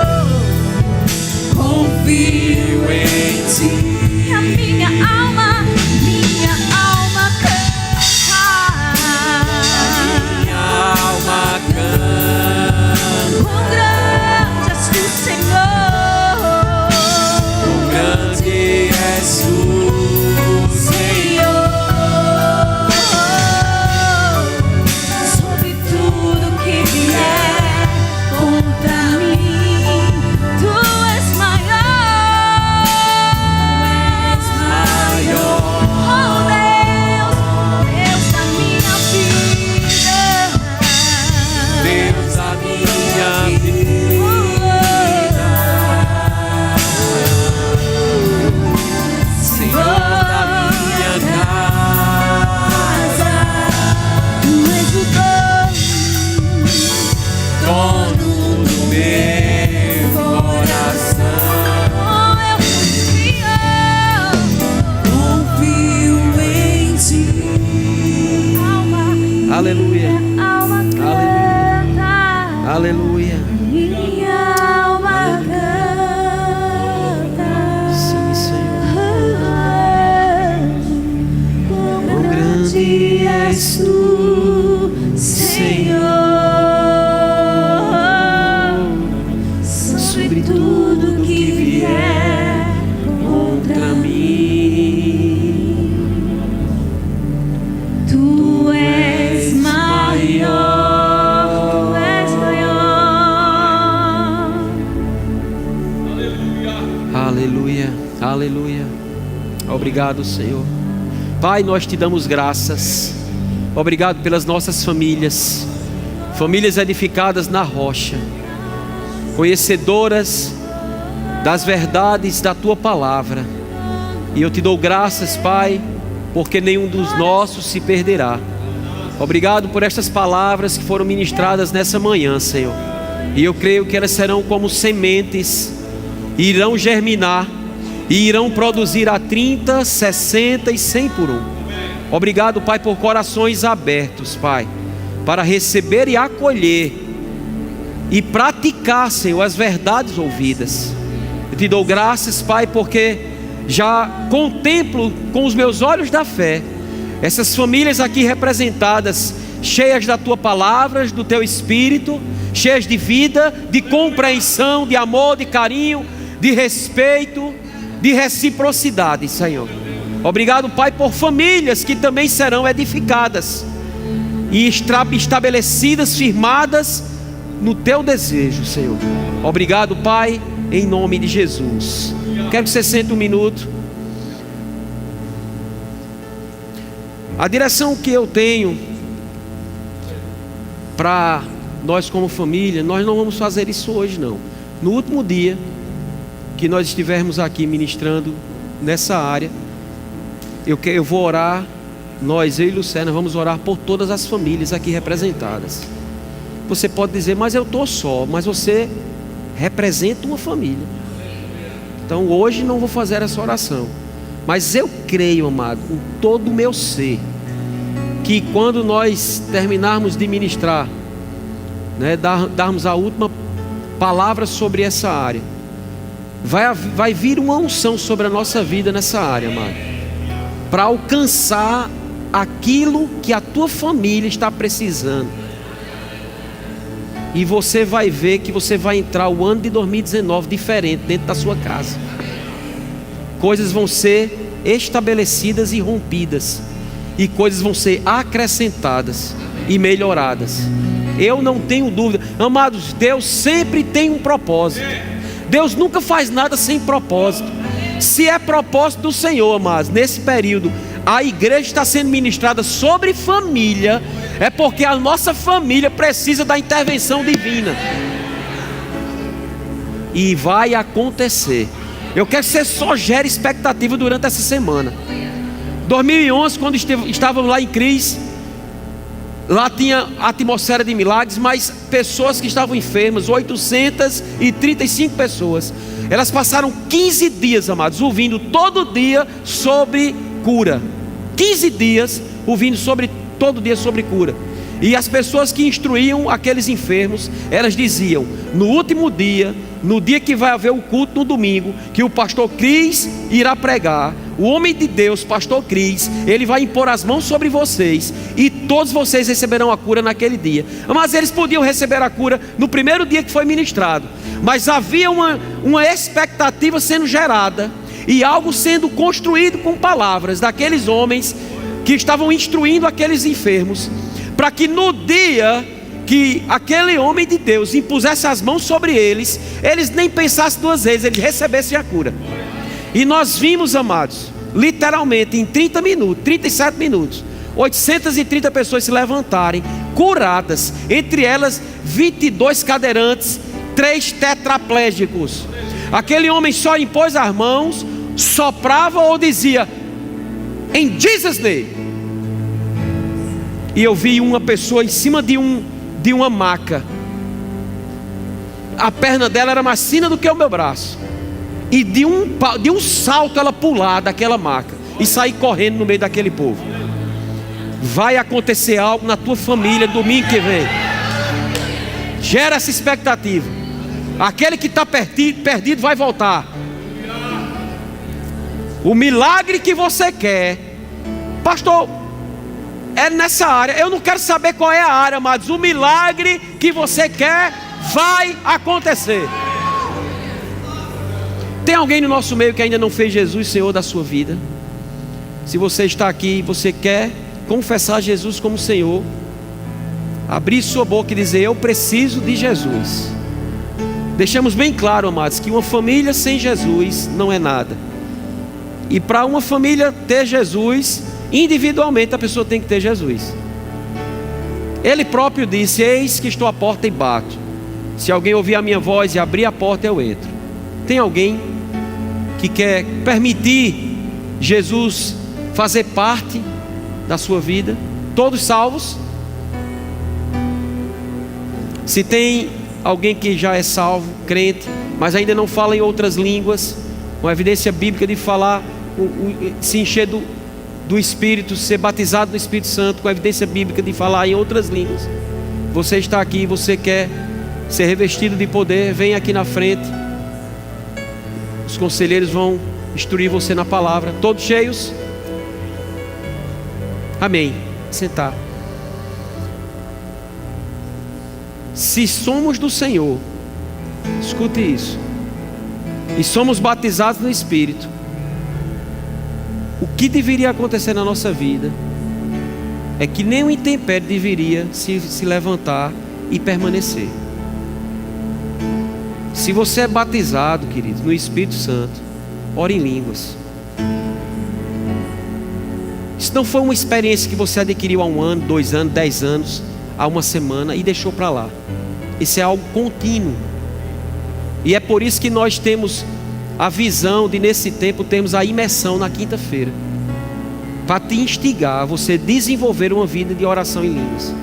[SPEAKER 4] meu coração. Eu confio em ti.
[SPEAKER 2] Aleluia.
[SPEAKER 4] Alma canta.
[SPEAKER 2] Aleluia.
[SPEAKER 4] Minha alma canta.
[SPEAKER 2] Sim, Senhor.
[SPEAKER 4] Quão grande és tu, Senhor, sobre tudo que vier contra mim. Tu és maior, tu és maior.
[SPEAKER 2] Aleluia. Aleluia. Obrigado, Senhor. Pai, nós te damos graças. Obrigado pelas nossas famílias, famílias edificadas na rocha, conhecedoras das verdades da tua palavra. E eu te dou graças, Pai, porque nenhum dos nossos se perderá. Obrigado por estas palavras que foram ministradas nessa manhã, Senhor. E eu creio que elas serão como sementes, irão germinar e irão produzir a 30, 60 e 100 por um. Obrigado, Pai, por corações abertos, Pai, para receber e acolher e praticar, Senhor, as verdades ouvidas. Eu te dou graças, Pai, porque já contemplo com os meus olhos da fé essas famílias aqui representadas, cheias da tua palavra, do teu espírito, cheias de vida, de compreensão, de amor, de carinho, de respeito, de reciprocidade, Senhor. Obrigado, Pai, por famílias que também serão edificadas e estabelecidas, firmadas no teu desejo, Senhor. Obrigado, Pai, em nome de Jesus. Quero que você sente um minuto. A direção que eu tenho para nós como família, nós não vamos fazer isso hoje, não. No último dia que nós estivermos aqui ministrando nessa área, eu vou orar, eu e Luciana vamos orar por todas as famílias aqui representadas. Você pode dizer, mas eu estou só, mas você representa uma família. Então hoje não vou fazer essa oração, mas eu creio, amado, com todo o meu ser, que quando nós terminarmos de ministrar, né, darmos a última palavra sobre essa área, vai vir uma unção sobre a nossa vida nessa área, amado, para alcançar aquilo que a tua família está precisando. E você vai ver que você vai entrar o ano de 2019 diferente dentro da sua casa. Coisas vão ser estabelecidas e rompidas, e coisas vão ser acrescentadas e melhoradas. Eu não tenho dúvida, amados, Deus sempre tem um propósito. Deus nunca faz nada sem propósito. Se é propósito do Senhor, amados, nesse período a igreja está sendo ministrada sobre família, é porque a nossa família precisa da intervenção divina. E vai acontecer. Eu quero que você só gere expectativa durante essa semana. 2011, quando estávamos lá em Cris, lá tinha atmosfera de milagres, mas pessoas que estavam enfermas, 835 pessoas. Elas passaram 15 dias, amados, ouvindo todo dia sobre cura. 15 dias ouvindo todo dia sobre cura. E as pessoas que instruíam aqueles enfermos, elas diziam: no último dia, no dia que vai haver o culto no domingo, que o pastor Cris irá pregar, o homem de Deus, pastor Cris, ele vai impor as mãos sobre vocês, e todos vocês receberão a cura naquele dia. Mas eles podiam receber a cura no primeiro dia que foi ministrado, mas havia uma expectativa sendo gerada, e algo sendo construído com palavras daqueles homens que estavam instruindo aqueles enfermos, para que no dia que aquele homem de Deus impusesse as mãos sobre eles, eles nem pensassem duas vezes, eles recebessem a cura. E nós vimos, amados, literalmente em 37 minutos, 830 pessoas se levantarem, curadas, entre elas 22 cadeirantes, 3 tetraplégicos. Aquele homem só impôs as mãos, soprava ou dizia: em Jesus name. E eu vi uma pessoa em cima de uma maca, A perna dela era mais fina do que o meu braço. E de um salto ela pular daquela maca e sair correndo no meio daquele povo. Vai acontecer algo na tua família domingo que vem. Gera essa expectativa. Aquele que está perdido vai voltar. O milagre que você quer, pastor, é nessa área. Eu não quero saber qual é a área, mas o milagre que você quer vai acontecer. Tem alguém no nosso meio que ainda não fez Jesus Senhor da sua vida? Se você está aqui e você quer confessar Jesus como Senhor, abrir sua boca e dizer: eu preciso de Jesus. Deixamos bem claro, amados, que uma família sem Jesus não é nada. E para uma família ter Jesus, individualmente a pessoa tem que ter Jesus. Ele próprio disse: eis que estou à porta e bato. Se alguém ouvir a minha voz e abrir a porta, eu entro. Tem alguém que quer permitir Jesus fazer parte da sua vida? Todos salvos? Se tem alguém que já é salvo, crente, mas ainda não fala em outras línguas, uma evidência bíblica de falar, se encher do Espírito, ser batizado no Espírito Santo, com a evidência bíblica de falar em outras línguas. Você está aqui, você quer ser revestido de poder, vem aqui na frente. Os conselheiros vão instruir você na palavra. Todos cheios? Amém. Sentar. Se somos do Senhor, escute isso, e somos batizados no Espírito, o que deveria acontecer na nossa vida é que nem o intempério deveria se levantar e permanecer. Se você é batizado, querido, no Espírito Santo, ore em línguas. Isso não foi uma experiência que você adquiriu há 1 ano, 2 anos, 10 anos, há 1 semana e deixou para lá. Isso é algo contínuo. E é por isso que nós temos a visão de, nesse tempo, temos a imersão na quinta-feira, para te instigar a você desenvolver uma vida de oração em línguas.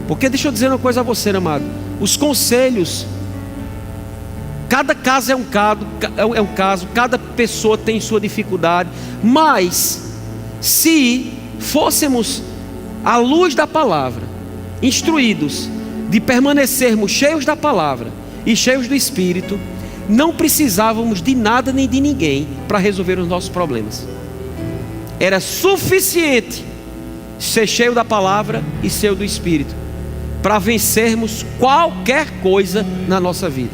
[SPEAKER 2] Porque deixa eu dizer uma coisa a você, amado. Os conselhos, cada caso é um caso, cada pessoa tem sua dificuldade. Mas se fôssemos à luz da palavra, instruídos de permanecermos cheios da palavra e cheios do Espírito, não precisávamos de nada nem de ninguém para resolver os nossos problemas. Era suficiente ser cheio da palavra e cheio do Espírito para vencermos qualquer coisa na nossa vida.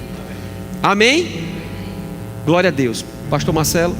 [SPEAKER 2] Amém? Glória a Deus. Pastor Marcelo.